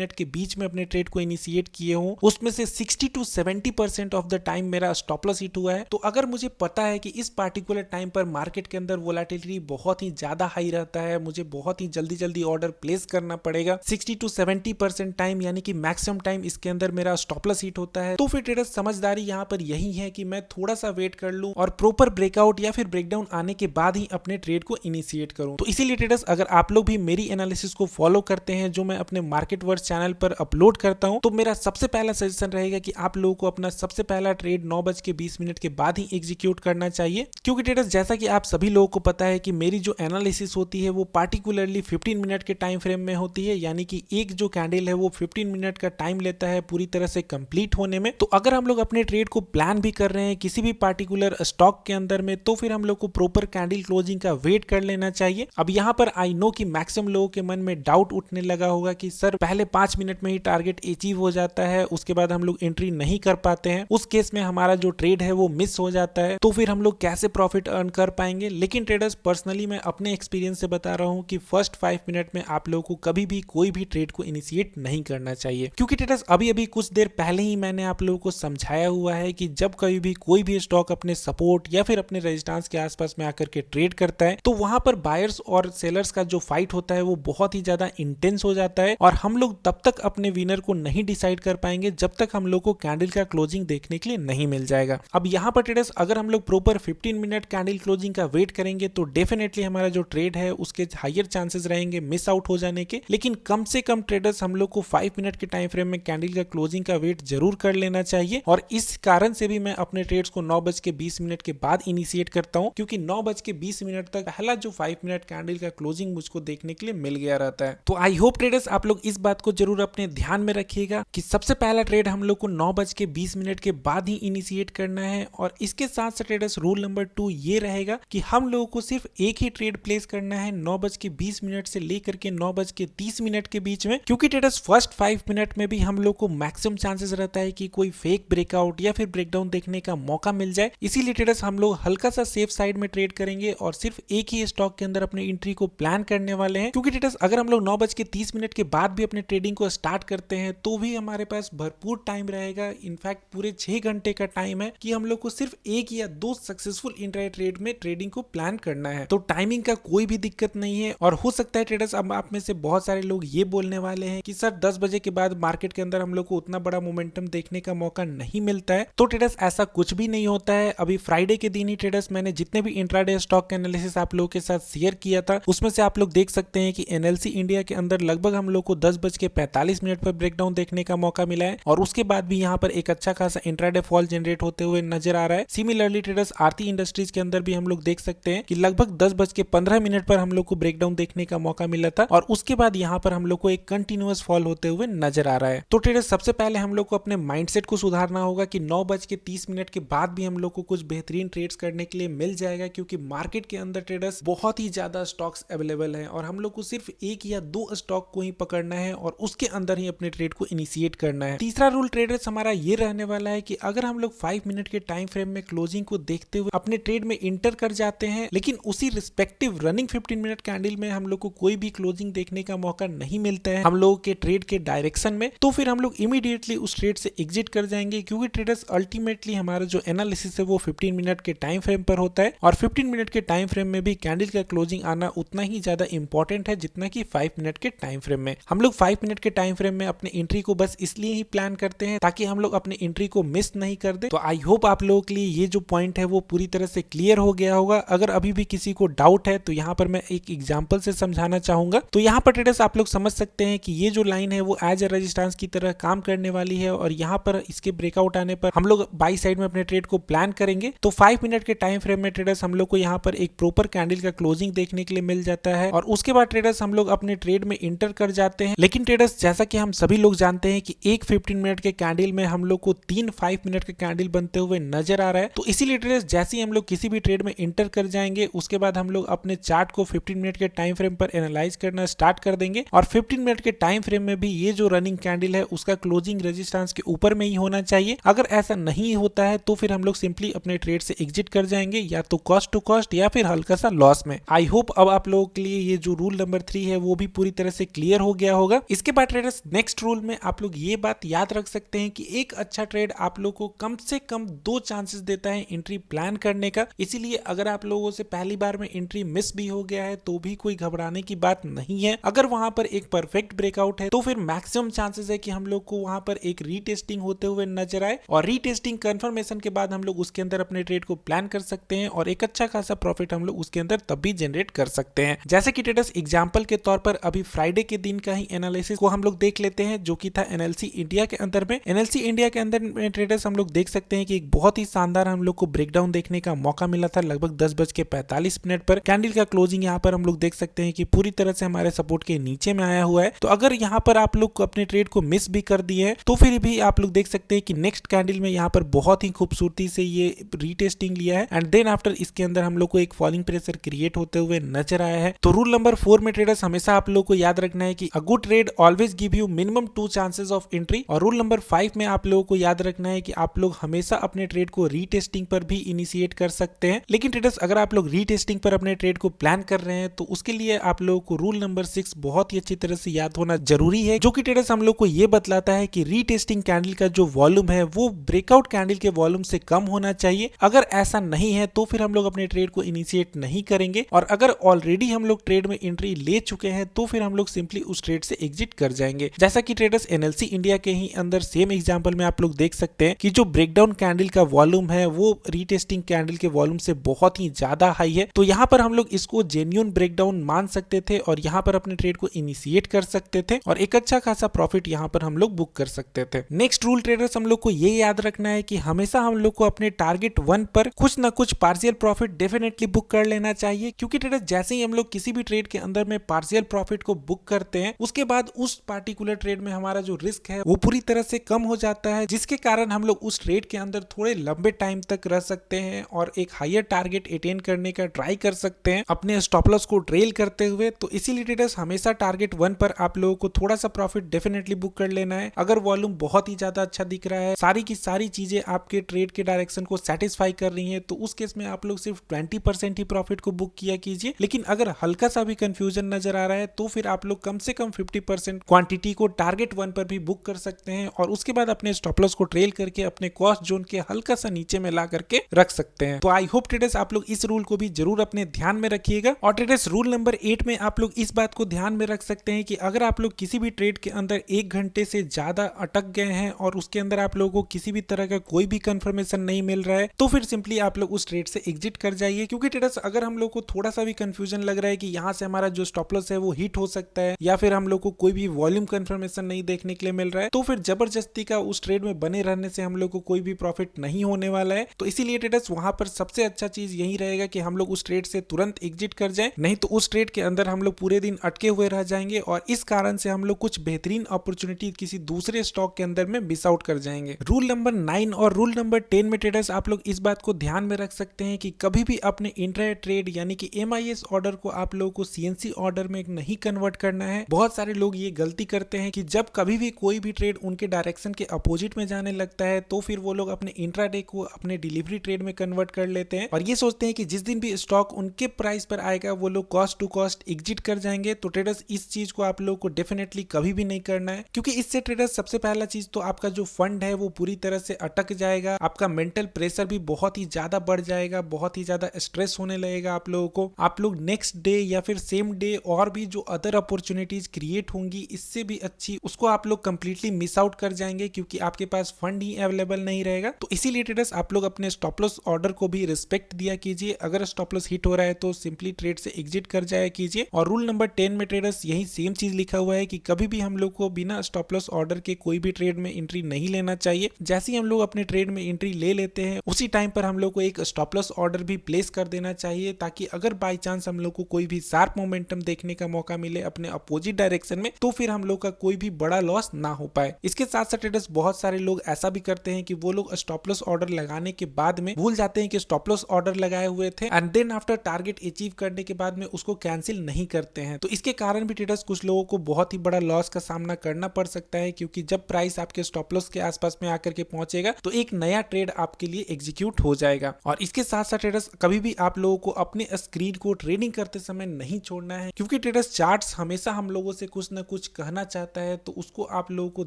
के बीच में अपने ट्रेड को इनिशिएट किए हूं, उसमें से 60 to 70% ऑफ द टाइम मेरा स्टॉप लॉस हिट हुआ है। तो अगर मुझे पता है कि इस पार्टिकुलर टाइम पर मार्केट के अंदर वोलेटिलिटी बहुत ही ज्यादा हाई रहता है, मुझे बहुत ही जल्दी ऑर्डर प्लेस करना पड़ेगा, 60 to 70% टाइम यानी कि मैक्सिमम टाइम इसके अंदर मेरा स्टॉप लॉस हिट होता है, तो फिर ट्रेडर्स समझदारी यहाँ पर यही है कि मैं थोड़ा सा वेट कर लूं और प्रॉपर ब्रेकआउट या फिर ब्रेकडाउन आने के बाद ही अपने ट्रेड को इनिशिएट करूं। तो इसीलिए ट्रेडर्स, अगर आप लोग भी मेरी एनालिसिस को फॉलो करते हैं जो मैं अपने मार्केट वर्स चैनल पर अपलोड करता हूं, तो मेरा सबसे पहला सजेशन रहेगा कि आप लोगों को अपना सबसे पहला ट्रेड 9:20 के बाद ही एग्जीक्यूट करना चाहिए। क्योंकि ट्रेडर्स, जैसा कि आप सभी लोगों को पता है कि मेरी जो एनालिसिस होती है वो पार्टिकुलरली 15 मिनट के टाइम फ्रेम में होती है, यानी कि एक जो कैंडल है वो 15 मिनट का टाइम लेता है पूरी तरह से कंप्लीट होने में। तो अगर हम लोग अपने ट्रेड को प्लान भी कर रहे हैं किसी भी पार्टिकुलर स्टॉक के अंदर में, तो फिर हम लोग को प्रॉपर कैंडल क्लोजिंग का वेट कर लेना चाहिए। अब यहाँ पर आई नो कि मैक्सिमम लोगों के मन में डाउट उठने लगा होगा कि सर पहले 5 मिनट में ही टारगेट अचीव हो जाता है, उसके बाद हम लोग एंट्री नहीं कर पाते हैं, उस केस में हमारा जो ट्रेड है वो मिस हो जाता है, तो फिर हम लोग कैसे प्रॉफिट अर्न कर पाएंगे। लेकिन ट्रेडर्स, पर्सनली मैं अपने एक्सपीरियंस से बता रहा हूं कि फर्स्ट 5 मिनट में आप लोगों को कभी भी कोई भी ट्रेड को इनिशिएट नहीं करना चाहिए, क्योंकि ट्रेडर्स अभी कुछ देर पहले ही मैंने आप लोगों को समझाया हुआ है कि जब कभी भी कोई भी स्टॉक अपने सपोर्ट या फिर अपने रेजिस्टेंस के आसपास में आकर के ट्रेड करता है तो वहां पर बायर्स और सेलर्स का जो फाइट होता है वो बहुत ही ज्यादा इंटेंस हो जाता है, और हम लोग तब तक अपने विनर को नहीं डिसाइड कर पाएंगे जब तक हम लोग को कैंडल का क्लोजिंग देखने के लिए नहीं मिल जाएगा। अब यहाँ पर ट्रेडर्स, अगर हम लोग प्रॉपर 15 मिनट कैंडल क्लोजिंग का वेट करेंगे तो डेफिनेटली हमारा जो ट्रेड है उसके हायर चांसेस रहेंगे मिस आउट हो जाने के। लेकिन कम से कम ट्रेडर्स हम लोग को 5 मिनट के टाइम फ्रेम में कैंडल का क्लोजिंग का वेट जरूर कर लेना चाहिए, और इस कारण से भी मैं अपने ट्रेड्स को 9:20 के बाद इनिशिएट करता हूं, क्योंकि 9:20 तक पहला जो 5 मिनट कैंडल का क्लोजिंग मुझको देखने के लिए मिल गया रहता है। तो आई होप ट्रेडर्स आप लोग इस बात को जरूर अपने ध्यान में रखिएगा कि सबसे पहला ट्रेड हम लोग को 9:20 के बाद ही इनिशिएट करना है। और इसके साथ साथ ट्रेडर्स रूल नंबर 2 ये रहेगा कि हम लोगों को सिर्फ एक ही ट्रेड प्लेस करना है 9:20 से लेकर के 9:30 के बीच में, क्योंकि ट्रेडर्स फर्स्ट 5 मिनट में भी हम लोग को मैक्सिमम चांसेस रहता है कि कोई फेक ब्रेकआउट या फिर ब्रेकडाउन देखने का मौका मिल जाए। इसीलिए ट्रेडर्स हम लोग हल्का सा सेफ साइड में ट्रेड करेंगे और सिर्फ एक ही स्टॉक के अंदर अपने एंट्री को प्लान करने वाले हैं। क्योंकि ट्रेडर्स अगर हम लोग 9:30 के बाद भी अपने ट्रेडिंग को स्टार्ट करते हैं तो भी हमारे पास भरपूर टाइम रहेगा, इनफैक्ट पूरे 6 घंटे का टाइम है कि हम लोग को सिर्फ एक या दो सक्सेसफुल इंट्राडे ट्रेड में ट्रेडिंग को प्लान करना है। तो टाइमिंग का कोई भी दिक्कत नहीं है। और हो सकता है ट्रेडर्स अब आप में से बहुत सारे लोग ये बोलने वाले हैं कि सर 10 बजे के बाद मार्केट के अंदर हम लोग को उतना बड़ा मोमेंटम देखने का मौका नहीं मिलता है। तो ट्रेडर्स ऐसा कुछ भी नहीं होता है। अभी फ्राइडे के दिन ही ट्रेडर्स मैंने जितने भी इंट्राडे स्टॉक के एनालिसिस आप लोगों के साथ शेयर किया था उसमें से आप लोग देख सकते हैं कि एनएलसी इंडिया के अंदर लगभग हम लोग को 10:45 पर ब्रेकडाउन देखने का मौका मिला है और उसके बाद भी यहाँ पर एक अच्छा खासा इंट्राडे फॉल जनरेट होते हुए नजर आ रहा है। सिमिलरली ट्रेडर्स आरती इंडस्ट्रीज के अंदर भी हम लोग देख सकते हैं कि लगभग 10:15 पर हम लोग को ब्रेकडाउन देखने का मौका मिला था और उसके बाद यहाँ पर हम लोग को एक कंटिन्यूअस फॉल होते हुए नजर आ रहा है। तो ट्रेडर्स सबसे पहले हम लोग को अपने माइंडसेट को सुधारना होगा कि 9:30 के बाद भी हम लोग को कुछ बेहतरीन ट्रेड्स करने के लिए मिल जाएगा, क्योंकि मार्केट के अंदर ट्रेडर्स बहुत ही ज्यादा स्टॉक्स अवेलेबल है और हम लोग को सिर्फ एक या दो स्टॉक को ही पकड़ना है और उसके अंदर ही अपने ट्रेड को इनिशिएट करना है। तीसरा रूल ट्रेडर्स हमारा ये रहने वाला है कि अगर हम लोग 5 मिनट के टाइम फ्रेम में क्लोजिंग को देखते हुए अपने ट्रेड में इंटर कर जाते हैं, लेकिन उसी रिस्पेक्टिव रनिंग 15 मिनट कैंडल में हम लोग को कोई भी क्लोजिंग देखने का मौका नहीं मिलता है हम लोगों के ट्रेड के डायरेक्शन में, तो फिर हम लोग इमीडिएटली उस ट्रेड से एग्जिट कर जाएंगे। क्योंकि ट्रेडर्स अल्टीमेटली हमारा जो एनालिसिस है वो 15 मिनट के टाइम फ्रेम पर होता है और 15 मिनट के टाइम फ्रेम में भी कैंडल का क्लोजिंग आना उतना ही ज्यादा इंपॉर्टेंट है जितना कि 5 मिनट के टाइम फ्रेम में। हम लोग 5 मिनट के टाइम फ्रेम में अपने एंट्री को बस इसलिए ही प्लान करते हैं ताकि हम लोग अपने एंट्री को मिस नहीं कर दे। तो आई होप आप लोगों के लिए ये जो पॉइंट है वो पूरी तरह से क्लियर हो गया होगा। अगर अभी भी किसी को डाउट है तो यहाँ पर मैं एक एग्जांपल से समझाना चाहूंगा। तो यहाँ पर ट्रेडर्स आप लोग समझ सकते हैं कि ये जो लाइन है वो एज ए रेजिस्टेंस की तरह काम करने वाली है और यहाँ पर इसके ब्रेकआउट आने पर हम लोग बाई साइड में अपने ट्रेड को प्लान करेंगे। तो 5 मिनट के टाइम फ्रेम में ट्रेडर्स हम लोग को यहाँ पर एक प्रॉपर कैंडल का क्लोजिंग देखने के लिए मिल जाता है और उसके बाद ट्रेडर्स हम लोग अपने ट्रेड में इंटर कर जाते हैं। लेकिन ट्रेडर्स जैसा कि हम सभी लोग जानते हैं कि एक 15 मिनट के कैंडल में हम लोग को 3 5 मिनट के कैंडल बनते हुए नजर आ रहा है। तो इसीलिए ट्रेडर्स जैसे ही हम लोग किसी भी ट्रेड में इंटर कर जाएंगे उसके बाद हम लोग अपने चार्ट को 15 मिनट के टाइम फ्रेम पर एनालाइज करना स्टार्ट कर देंगे और 15 मिनट के टाइम फ्रेम में भी ये जो रनिंग कैंडल है उसका क्लोजिंग रेजिस्टेंस के ऊपर में ही होना चाहिए। अगर ऐसा नहीं होता है तो फिर हम लोग सिंपली अपने ट्रेड से एग्जिट कर जाएंगे, या तो कॉस्ट टू कॉस्ट या फिर हल्का सा लॉस में। आई होप अब आप लोगों के लिए ये जो रूल नंबर 3 है वो भी पूरी तरह से क्लियर हो गया होगा। इसके बाद ट्रेडर्स नेक्स्ट रूल में आप लोग ये बात याद रख सकते हैं कि एक अच्छा ट्रेड आप लोग को कम से कम 2 चांसेस देता है एंट्री प्लान करने का। इसीलिए अगर आप लोगों से पहली बार में एंट्री मिस भी हो गया है तो भी कोई घबराने की बात नहीं है। अगर वहां पर एक परफेक्ट ब्रेकआउट है तो फिर मैक्सिमम चांसेस है कि हम लोग को वहां पर एक रीटेस्टिंग होते हुए नजर आए और रीटेस्टिंग कंफर्मेशन के बाद हम लोग उसके अंदर अपने ट्रेड को प्लान कर सकते हैं और एक अच्छा खासा प्रॉफिट हम लोग उसके अंदर तब भी जनरेट कर सकते हैं। जैसे कि ट्रेडर्स एग्जांपल के तौर पर अभी फ्राइडे के दिन का ही एनालिसिस को हम लोग देख लेते हैं जो कि था एनएलसी इंडिया के अंदर में। एनएलसी इंडिया के अंदर में ट्रेडर्स हम लोग देख सकते हैं कि एक बहुत ही शानदार हम लोग को ब्रेकडाउन देखने का मौका मिला था लगभग 10:45 पर। कैंडल का क्लोजिंग यहाँ पर हम लोग देख सकते हैं कि पूरी तरह से हमारे सपोर्ट के नीचे में आया हुआ है। तो अगर यहाँ पर आप लोग अपने ट्रेड को मिस भी कर दिए हैं तो फिर भी आप लोग देख सकते हैं कि नेक्स्ट कैंडल में यहाँ पर बहुत ही खूबसूरती से ये रीटेस्टिंग लिया है एंड देन आफ्टर इसके अंदर हम लोग को एक फॉलिंग प्रेशर क्रिएट होते हुए नजर आया है। तो रूल नंबर 4 में ट्रेडर्स हमेशा आप लोग को याद रखना है कि a good trade always give you minimum 2 chances of entry. और रूल नंबर 5 में आप लोगों को याद रखना है कि आप लोग हमेशा अपने ट्रेड को रीटेस्टिंग पर भी इनिशिएट कर सकते हैं। लेकिन ट्रेडर्स अगर आप लोग रीटेस्टिंग पर अपने ट्रेड को प्लान कर रहे हैं तो उसके लिए आप लोगों को रूल नंबर 6 बहुत ही अच्छी तरह से याद होना जरूरी है, जो कि ट्रेडर्स हम लोग को ये बतलाता है कि रीटेस्टिंग कैंडल का जो वॉल्यूम है वो ब्रेकआउट कैंडल के वॉल्यूम से कम होना चाहिए। अगर ऐसा नहीं है तो फिर हम लोग अपने ट्रेड को इनिशिएट नहीं करेंगे और अगर ऑलरेडी हम लोग ट्रेड में एंट्री ले चुके हैं तो फिर हम लोग सिंपली उस ट्रेड से एग्जिट कर जाएंगे। जैसा कि ट्रेडर्स एनएलसी इंडिया के ही अंदर सेम एग्जांपल में आप लोग देख सकते हैं कि जो ब्रेकडाउन कैंडल का वॉल्यूम है वो रीटेस्टिंग कैंडल के वॉल्यूम से बहुत ही ज्यादा हाई है। तो यहाँ पर हम लोग इसको जेन्युइन ब्रेकडाउन मान सकते थे और यहाँ पर अपने ट्रेड को इनिशिएट कर सकते थे और एक अच्छा खासा प्रॉफिट यहाँ पर हम लोग बुक कर सकते थे। नेक्स्ट रूल ट्रेडर्स हम लोग को ये याद रखना है कि हमेशा हम लोग को अपने टारगेट 1 पर कुछ ना कुछ पार्शियल प्रॉफिट डेफिनेटली बुक कर लेना चाहिए, क्योंकि ट्रेडर्स जैसे ही हम लोग किसी भी ट्रेड के अंदर में पार्शियल प्रॉफिट को बुक करते हैं उसके बाद उस पार्टिकुलर ट्रेड में हमारा जो रिस्क है वो पूरी तरह से कम हो जाता है, जिसके कारण हम लोग उस ट्रेड के अंदर थोड़े लंबे टाइम तक रह सकते हैं और एक हायर टारगेट अटेन करने का ट्राई कर सकते हैं अपने स्टॉप लॉस को ट्रेल करते हुए। तो इसीलिए ट्रेडर्स हमेशा टारगेट 1 पर आप लोगों को थोड़ा सा प्रॉफिट डेफिनेटली बुक कर लेना है। अगर वॉल्यूम बहुत ही ज्यादा अच्छा दिख रहा है, सारी की सारी चीजें आपके ट्रेड के डायरेक्शन को सेटिस्फाई कर रही हैं, तो उस केस में आप लोग सिर्फ 20% ही प्रॉफिट को बुक किया कीजिए। लेकिन अगर हल्का सा भी कंफ्यूजन नजर आ रहा है तो फिर आप लोग कम से कम 50% क्वांटिटी को टारगेट 1 पर भी बुक कर सकते हैं और उसके बाद अपने स्टॉप लॉस को ट्रेल करके अपने कॉस्ट जोन के हल्का सा नीचे में ला करके रख सकते हैं। तो आई होप ट्रेडर्स आप लोग इस रूल को भी जरूर अपने ध्यान में रखिएगा। और ट्रेडर्स रूल नंबर 8 में आप लोग इस बात को ध्यान में रख सकते हैं कि अगर आप लोग किसी भी ट्रेड के अंदर 1 घंटे से ज्यादा अटक गए हैं और उसके अंदर आप लोगों को किसी भी तरह का कोई भी कंफर्मेशन नहीं मिल रहा है, तो फिर सिंपली आप लोग उस ट्रेड से एग्जिट कर जाइए। क्योंकि ट्रेडर्स अगर हम लोग को थोड़ा सा भी कंफ्यूजन लग रहा है कि यहाँ से हमारा जो स्टॉप लॉस है वो हिट हो सकता है या फिर हम लोग को कोई भी वॉल्यूम कंफर्मेशन नहीं देखने के लिए मिल रहा है, तो फिर जबरदस्ती का उस ट्रेड में बने रहने से हम लोग को कोई भी प्रॉफिट नहीं होने वाला है। तो इसीलिए ट्रेडर्स वहां पर सबसे अच्छा चीज यही रहेगा कि हम लोग उस ट्रेड से तुरंत एग्जिट कर जाएं, नहीं तो उस ट्रेड के अंदर हम लोग पूरे दिन अटके हुए रह जाएंगे और इस कारण से हम लोग कुछ बेहतरीन अपॉर्चुनिटी किसी दूसरे स्टॉक के अंदर में मिस आउट कर जाएंगे। रूल नंबर 9 और रूल नंबर 10 में ट्रेडर्स आप लोग इस बात को ध्यान में रख सकते हैं कि कभी भी अपने इंट्रा ट्रेड यानी कि MIS ऑर्डर को आप लोगों को CNC ऑर्डर में नहीं कन्वर्ट करना है। बहुत सारे लोग ये गलती करते हैं कि जब कभी भी कोई भी ट्रेड उनके डायरेक्शन के अपोजिट में जाने लगता है तो फिर वो लोग अपने इंट्राडे को अपने डिलीवरी ट्रेड में कन्वर्ट कर लेते हैं और ये सोचते हैं कि जिस दिन भी स्टॉक उनके प्राइस पर आएगा वो लोग कॉस्ट टू कॉस्ट एग्जिट कर जाएंगे। तो ट्रेडर्स इस चीज को आप लोगों को डेफिनेटली कभी भी नहीं करना है, क्योंकि इससे ट्रेडर्स सबसे पहला चीज तो आपका जो फंड है वो पूरी तरह से अटक जाएगा, आपका मेंटल प्रेशर भी बहुत ही ज्यादा बढ़ जाएगा, बहुत ही ज्यादा स्ट्रेस होने लगेगा आप लोगों को। आप लोग नेक्स्ट डे या फिर सेम डे और भी जो अदर अपॉर्चुनिटीज क्रिएट होंगी इससे भी अच्छी, उसको आप लोग कंप्लीटली मिस आउट कर जाएंगे क्योंकि आपके पास फंड ही अवेलेबल नहीं रहेगा। तो इसीलिए ट्रेडर्स आप लोग अपने स्टॉप लॉस ऑर्डर को भी रिस्पेक्ट दिया कीजिए। अगर स्टॉप लॉस हिट हो रहा है तो सिंपली ट्रेड से एग्जिट कर जाया कीजिए। और रूल नंबर 10 में ट्रेडर्स यही सेम चीज लिखा हुआ है कि कभी भी हम लोग को बिना स्टॉप लॉस ऑर्डर के कोई भी ट्रेड में एंट्री नहीं लेना चाहिए। जैसे ही हम लोग अपने ट्रेड में एंट्री ले लेते हैं उसी टाइम पर हम लोग को एक स्टॉप लॉस ऑर्डर भी प्लेस कर देना चाहिए, ताकि अगर बाई चांस हम लोग को कोई भी शार्प मोमेंटम देखने का मौका मिले अपने अपोजिट डायरेक्शन में तो फिर हम लोग का कोई भी बड़ा लॉस ना हो पाए। इसके साथ साथ ट्रेडर्स बहुत सारे लोग ऐसा भी करते हैं कि वो लोग स्टॉप लॉस ऑर्डर लगाने के बाद में भूल जाते हैं कि स्टॉप लॉस ऑर्डर लगाए हुए थे and then after target achieve करने के बाद में उसको कैंसिल नहीं करते हैं। तो इसके कारण भी ट्रेडर्स कुछ लोगों को बहुत ही बड़ा लॉस का सामना करना पड़ सकता है, क्योंकि जब प्राइस आपके स्टॉप लॉस के आसपास में आकर के पहुंचेगा तो एक नया ट्रेड आपके लिए एग्जीक्यूट हो जाएगा। और इसके साथ साथ ट्रेडर्स कभी भी आप लोगों को अपने स्क्रीन को ट्रेडिंग करते समय नहीं छोड़ना है, क्योंकि ट्रेडर्स चार्ट्स हमेशा हम लोगों से कुछ ना कुछ कहना चाहता है, तो उसको आप लोगों को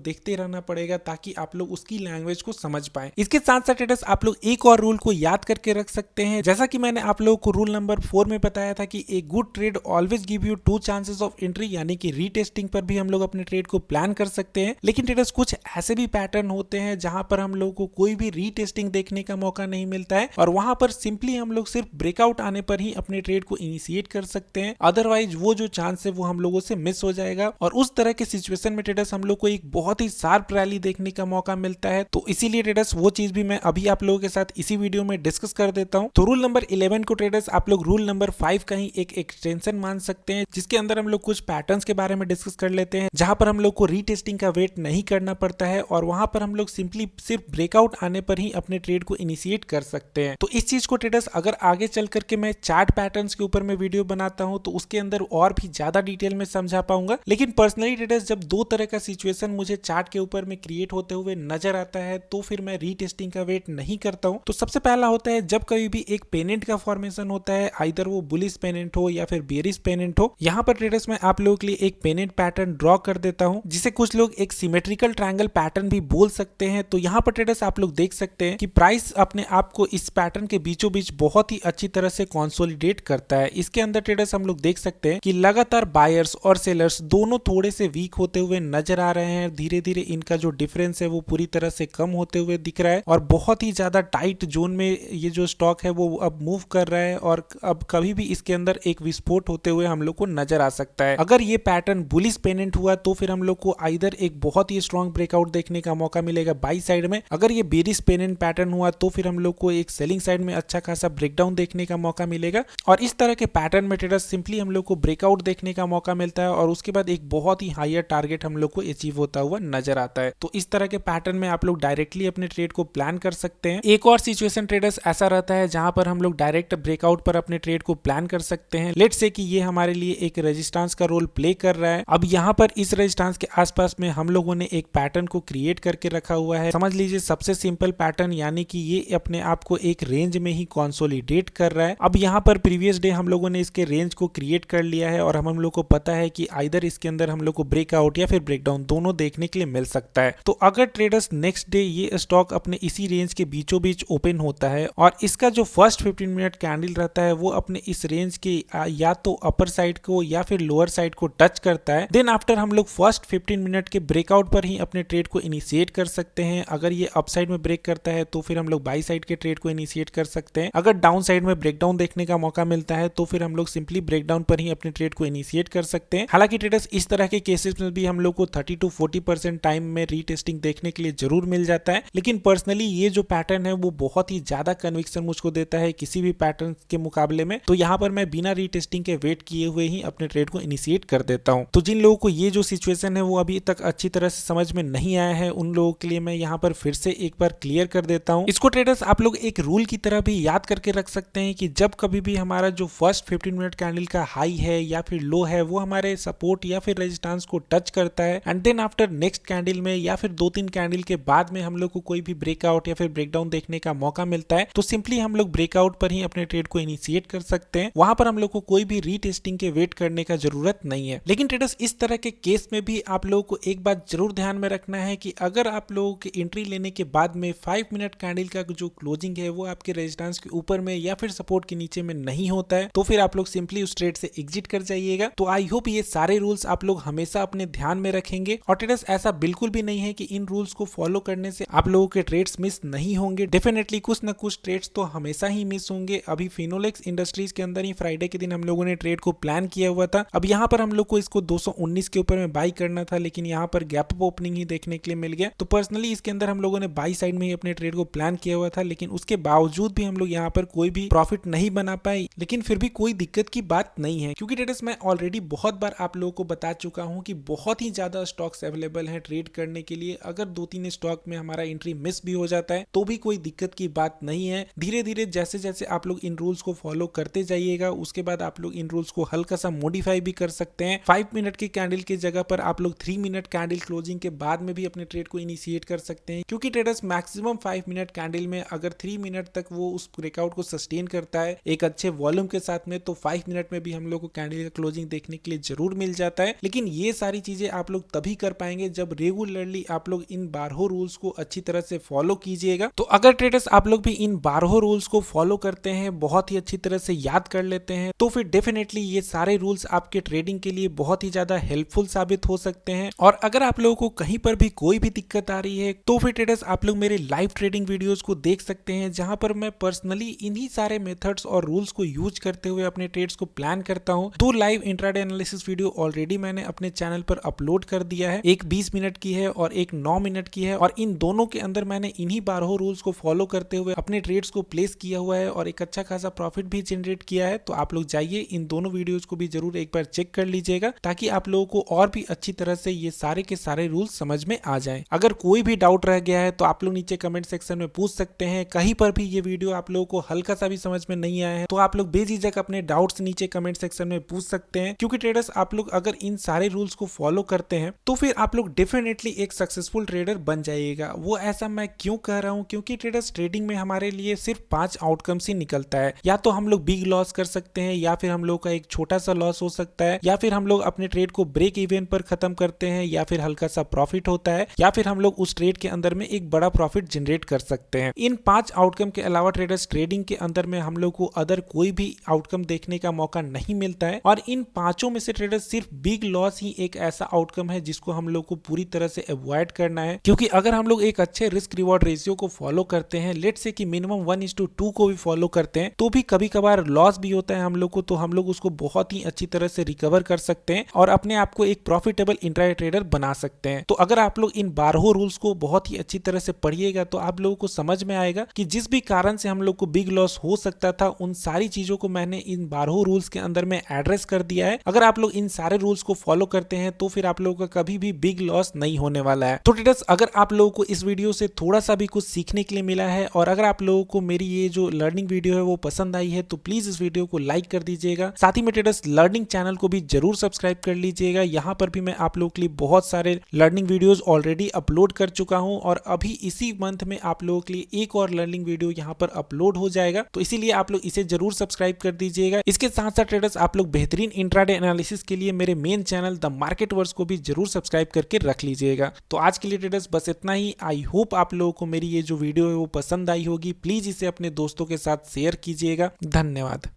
देखते रहना पड़ेगा ताकि आप लोग उसकी लैंग्वेज को समझ पाए। इसके साथ साथ ट्रेडर्स आप लोग एक और रूल को याद करके रख सकते हैं, जैसा कि मैंने आप लोगों को रूल नंबर 4 में बताया था कि a good trade always give you 2 chances of entry, यानी कि रीटेस्टिंग पर भी हम लोग अपने ट्रेड को प्लान कर सकते हैं। लेकिन ट्रेडर्स कुछ ऐसे भी पैटर्न होते हैं जहां पर हम लोग को कोई भी रीटेस्टिंग देखने का मौका नहीं मिलता है और वहां पर सिंपली हम लोग सिर्फ ब्रेकआउट आने पर ही अपने ट्रेड को इनिशिएट कर सकते हैं, अदरवाइज वो जो चांस है वो हम लोगों से मिस हो जाएगा। और उस तरह के सिचुएशन में ट्रेडर्स हम लोग को एक बहुत ही शार्प रैली देखने का मौका मिलता है। तो इसीलिए ट्रेडर्स वो चीज भी मैं अभी आप लोगों के साथ इसी वीडियो में डिस्कस कर देता हूं। तो रूल नंबर 11 को ट्रेडर्स आप लोग रूल नंबर 5 का ही एक एक्सटेंशन मान सकते हैं, जिसके अंदर हम लोग कुछ पैटर्न्स के बारे में डिस्कस कर लेते हैं, जहां पर हम लोग को रीटेस्टिंग का वेट नहीं करना पड़ता है और वहां पर हम लोग सिंपली सिर्फ ब्रेकआउट आने पर ही अपने ट्रेड को इनिशिएट कर सकते हैं। तो इस चीज को ट्रेडर्स अगर आगे चल करके मैं चार्ट पैटर्न्स के ऊपर मैं वीडियो बनाता हूं तो उसके अंदर और भी ज्यादा डिटेल में समझा पाऊंगा। लेकिन पर्सनली ट्रेडर्स जब दो तरह का सिचुएशन मुझे चार्ट के ऊपर में क्रिएट होते हुए नजर आता है तो फिर मैं रीटेस्टिंग का वेट नहीं करता हूं। तो सबसे पहला होता है जब कभी भी एक पेनेंट का फॉर्मेशन होता है, आइदर वो बुलिश पेनेंट हो या फिर बेरिश पेनेंट हो। यहाँ पर ट्रेडर्स मैं आप लोगों के लिए एक पेनेंट पैटर्न ड्रॉ कर देता हूं, जिसे कुछ लोग एक सिमेट्रिकल ट्रायंगल पैटर्न भी बोल सकते हैं। तो यहाँ पर ट्रेडर्स आप लोग देख सकते हैं कि प्राइस अपने आप को इस पैटर्न के बीचों बीच बहुत ही अच्छी तरह से कंसोलिडेट करता है। इसके अंदर ट्रेडर्स हम लोग देख सकते हैं कि लगातार बायर्स और सेलर्स दोनों थोड़े से वीक होते हुए नजर आ रहे हैं। धीरे धीरे इनका जो डिफरेंस है वो पूरी तरह से कम होते हुए दिख रहा है और बहुत ही ज्यादा टाइट जोन में ये जो स्टॉक है वो अब मूव कर रहा है और अब कभी भी इसके अंदर एक विस्फोट होते हुए हम लोग को नजर आ सकता है। अगर ये पैटर्न बुलिश पेनेंट हुआ तो फिर हम लोग को आइदर एक बहुत ही स्ट्रॉन्ग ब्रेकआउट देखने का मौका मिलेगा बाई साइड में, अगर ये बेरिश पेनेंट पैटर्न हुआ तो फिर हम लोग को एक सेलिंग साइड में अच्छा खासा ब्रेकडाउन देखने का मौका मिलेगा। और इस तरह के पैटर्न में ट्रेडर्स सिंपली हम लोग को ब्रेकआउट देखने का मौका मिलता है और उसके बाद एक बहुत ही हायर टारगेट हम लोग को अचीव होता हुआ नजर आता है। तो इस तरह के पैटर्न में में आप लोग डायरेक्टली अपने ट्रेड को प्लान कर सकते हैं। एक और सिचुएशन ट्रेडर्स ऐसा रहता है जहां पर हम लोग डायरेक्ट ब्रेकआउट पर अपने ट्रेड को प्लान कर सकते हैं। लेट्स से कि ये हमारे लिए एक रेजिस्टेंस का रोल प्ले कर रहा है। अब यहाँ पर इस रेजिस्टेंस के आसपास में हम लोगों ने एक पैटर्न को क्रिएट करके रखा हुआ है। समझ लीजिए सबसे सिंपल पैटर्न, यानी कि ये अपने आप को एक रेंज में ही कंसोलिडेट कर रहा है। अब यहाँ पर प्रीवियस डे हम लोगों ने इसके रेंज को क्रिएट कर लिया है और हम लोग को पता है कि आइदर इसके अंदर हम लोग को ब्रेकआउट या फिर ब्रेकडाउन दोनों देखने के लिए मिल सकता है। तो अगर ट्रेडर्स नेक्स्ट डे ये स्टॉक अपने इसी रेंज के बीचों बीच ओपन होता है और इसका जो फर्स्ट 15 मिनट कैंडल रहता है वो अपने इस रेंज के या तो अपर साइड को या फिर लोअर साइड को टच करता है, देन आफ्टर हम लोग फर्स्ट 15 मिनट के ब्रेकआउट पर ही अपने ट्रेड को इनिशिएट कर सकते हैं। अगर ये अप साइड में ब्रेक करता है तो फिर हम लोग बाई साइड के ट्रेड को इनिशिएट कर सकते हैं। अगर डाउन साइड में ब्रेकडाउन देखने का मौका मिलता है तो फिर हम लोग सिंपली ब्रेकडाउन पर ही अपने ट्रेड को इनिशिएट कर सकते हैं। हालांकि ट्रेडर्स इस तरह के केसेस में भी हम लोग को 30 to 40% टाइम में रीटेस्टिंग देखने के लिए जरूर मिल जाता है, लेकिन पर्सनली ये जो पैटर्न है वो बहुत ही ज्यादा कन्विक्शन मुझको देता है किसी भी पैटर्न के मुकाबले में। तो यहाँ पर मैं बिना रीटेस्टिंग के वेट किए हुए ही अपने ट्रेड को इनिशिएट कर देता हूँ। तो जिन लोगों को ये जो सिचुएशन है वो अभी तक अच्छी तरह से समझ में नहीं आया है उन लोगों के लिए मैं यहाँ पर फिर से एक बार क्लियर कर देता हूँ। इसको ट्रेडर्स आप लोग एक रूल की तरह भी याद करके रख सकते हैं कि जब कभी भी हमारा जो फर्स्ट 15 मिनट कैंडल का हाई है या फिर लो है वो हमारे सपोर्ट या फिर रेजिस्टेंस को टच करता है and then after next candle में या फिर 2-3 कैंडल के बाद में हम लोग को कोई भी ब्रेकआउट या फिर ब्रेकडाउन देखने का मौका मिलता है तो सिंपली हम लोग ब्रेकआउट पर ही अपने ट्रेड को इनिशिएट कर सकते हैं। वहां पर हम लोग को कोई भी रीटेस्टिंग के वेट करने का जरूरत नहीं है। लेकिन ट्रेडर्स इस तरह के केस में भी आप लोगों को एक बात जरूर ध्यान में रखना है कि अगर आप लोगों की एंट्री लेने के बाद में 5 मिनट कैंडल का जो क्लोजिंग है वो आपके रेजिस्टेंस के ऊपर में या फिर सपोर्ट के नीचे में नहीं होता है तो फिर आप लोग सिंपली उस ट्रेड से एग्जिट कर जाइएगा। तो आई होप ये सारे रूल्स आप लोग हमेशा अपने ध्यान में रखेंगे। और ट्रेडर्स ऐसा बिल्कुल भी नहीं है कि इन रूल्स को फॉलो करने से आप लोगों के ट्रेड्स मिस नहीं होंगे। डेफिनेटली कुछ ना कुछ ट्रेड्स तो हमेशा ही मिस होंगे। अभी फिनोलेक्स इंडस्ट्रीज के अंदर ही फ्राइडे के दिन हम लोगों ने ट्रेड को प्लान किया हुआ था। अब यहाँ पर हम लोग को इसको 219 के ऊपर में बाई करना था, लेकिन यहाँ पर गैप अप ओपनिंग ही देखने के लिए मिल गया। तो पर्सनली इसके अंदर हम लोगों ने बाई साइड में ही अपने ट्रेड को प्लान किया हुआ था, लेकिन उसके बावजूद भी हम लोग यहाँ पर कोई भी प्रॉफिट नहीं बना पाए। लेकिन फिर भी कोई दिक्कत की बात नहीं है, क्योंकि ट्रेडर्स मैं ऑलरेडी बहुत बार आप लोगों को बता चुका हूँ कि बहुत ही ज्यादा स्टॉक्स अवेलेबल हैं ट्रेड करने के लिए। अगर 2-3 स्टॉक में हमारा एंट्री मिस भी हो जाता है तो भी कोई दिक्कत की बात नहीं है। धीरे धीरे जैसे जैसे आप लोग इन रूल्स को फॉलो करते जाइएगा उसके बाद आप लोग इन रूल्स को हल्का सा मॉडिफाई भी कर सकते हैं। 5 मिनट की कैंडल की जगह पर आप लोग 3 मिनट कैंडल क्लोजिंग के बाद में भी अपने ट्रेड को इनिशिएट कर सकते हैं, क्योंकि ट्रेडर्स मैक्सिमम 5 मिनट कैंडल में अगर 3 मिनट तक वो उस ब्रेकआउट को सस्टेन करता है एक अच्छे वॉल्यूम के साथ में तो 5 मिनट में भी हम लोग को कैंडल का क्लोजिंग देखने के लिए जरूर मिल जाता है। लेकिन ये सारी चीजें आप लोग तभी कर पाएंगे जब रेगुलरली आप लोग इन 12 रूल्स को अच्छी तरह से फॉलो कीजिएगा। तो अगर ट्रेडर्स आप लोग भी इन 12 रूल्स को फॉलो करते हैं, बहुत ही अच्छी तरह से याद कर लेते हैं, तो फिर डेफिनेटली ये सारे रूल्स आपके ट्रेडिंग के लिए बहुत ही ज्यादा हेल्पफुल साबित हो सकते हैं। और अगर आप लोगों को कहीं पर भी कोई भी दिक्कत आ रही है तो फिर ट्रेडर्स आप लोग मेरे लाइव ट्रेडिंग वीडियोस को देख सकते हैं, जहां पर मैं पर्सनली इन्हीं सारे मेथड्स और रूल्स को यूज करते हुए अपने ट्रेड्स को प्लान करता हूं। 2 live intraday analysis video already मैंने अपने चैनल पर अपलोड कर दिया है, एक 20 मिनट की है और एक 9 मिनट की है, और इन दोनों के अंदर मैंने इन्हीं 12 रूल्स को फॉलो करते हुए अपने ट्रेड्स को प्लेस किया हुआ है और एक अच्छा खासा प्रॉफिट भी जनरेट किया है। तो आप लोग जाइए इन दोनों वीडियोस को भी जरूर एक बार चेक कर लीजिएगा, ताकि आप लोगों को और भी अच्छी तरह से ये सारे के सारे रूल्स समझ में आ जाए। अगर कोई भी डाउट रह गया है तो आप लोग नीचे कमेंट सेक्शन में पूछ सकते हैं। कहीं पर भी ये वीडियो आप लोगों को हल्का सा भी समझ में नहीं आया है तो आप लोग बेझिझक अपने डाउट्स नीचे कमेंट सेक्शन में पूछ सकते हैं, क्योंकि ट्रेडर्स आप लोग अगर इन सारे रूल्स को फॉलो करते हैं तो फिर आप लोग डेफिनेटली एक सक्सेसफुल ट्रेडर बन जाइएगा। वो ऐसा मैं क्यों कह रहा हूँ, क्योंकि ट्रेडर्स ट्रेडिंग में हमारे लिए सिर्फ 5 आउटकम्स ही निकलता है। या तो हम लोग बिग लॉस कर सकते हैं, या फिर हम लोग का एक छोटा सा लॉस हो सकता है, या फिर हम लोग अपने ट्रेड को ब्रेक इवन पर खत्म करते हैं, या फिर हल्का सा प्रॉफिट होता है, या फिर हम लोग उस ट्रेड के अंदर में एक बड़ा प्रॉफिट जनरेट कर सकते हैं। इन 5 आउटकम के अलावा ट्रेडर्स ट्रेडिंग के अंदर में हम लोग को अदर कोई भी आउटकम देखने का मौका नहीं मिलता है। और इन 5 में से ट्रेडर्स सिर्फ बिग लॉस ही एक ऐसा आउटकम है जिसको हम लोग को पूरी तरह से अवॉइड करना है, क्योंकि अगर हम लोग एक अच्छे रिस्क रिवॉर्ड रेशियो को फॉलो करते हैं, लेट्स से कि मिनिमम 1:2 को भी फॉलो करते हैं, तो भी कभी कभार लॉस भी होता है हम लोग को, तो हम लोग उसको बहुत ही अच्छी तरह से रिकवर कर सकते हैं और अपने आप को एक प्रॉफिटेबल इंट्राडे ट्रेडर बना सकते हैं। तो अगर आप लोग इन 12 रूल्स को बहुत ही अच्छी तरह से पढ़िएगा तो आप लोगों को समझ में आएगा कि जिस भी कारण से हम लोग को बिग लॉस हो सकता था, उन सारी चीजों को मैंने इन 12 रूल्स के अंदर में एड्रेस कर दिया है। अगर आप लोग इन सारे रूल्स को फॉलो करते हैं तो फिर आप लोगों का कभी भी बिग लॉस नहीं होने वाला है। तो ट्रेडर्स अगर आप लोगों को इस वीडियो से थोड़ा सा भी कुछ सीखने के लिए मिला है और अगर आप लोगों को मेरी ये जो लर्निंग वीडियो है वो पसंद आई है तो प्लीज इस वीडियो को लाइक कर दीजिएगा। साथ ही में ट्रेडर्स लर्निंग चैनल को भी जरूर सब्सक्राइब कर लीजिएगा। यहाँ पर भी मैं आप लोगों के लिए बहुत सारे लर्निंग वीडियोस ऑलरेडी अपलोड कर चुका हूँ और अभी इसी मंथ में आप लोगों के लिए एक और लर्निंग वीडियो यहाँ पर अपलोड हो जाएगा, तो इसीलिए आप लोग इसे जरूर सब्सक्राइब कर दीजिएगा। इसके साथ साथ ट्रेडर्स आप लोग बेहतरीन इंट्राडे एनालिसिस के लिए मेरे main channel the Market Verse को भी जरूर सब्सक्राइब करके रख लीजिएगा। तो आज के लिए ट्रेडर्स बस इतना ही। आई होप आप लोगों को मेरी ये जो वीडियो है वो पसंद आई होगी। प्लीज इसे अपने दोस्तों के साथ शेयर कीजिएगा। धन्यवाद।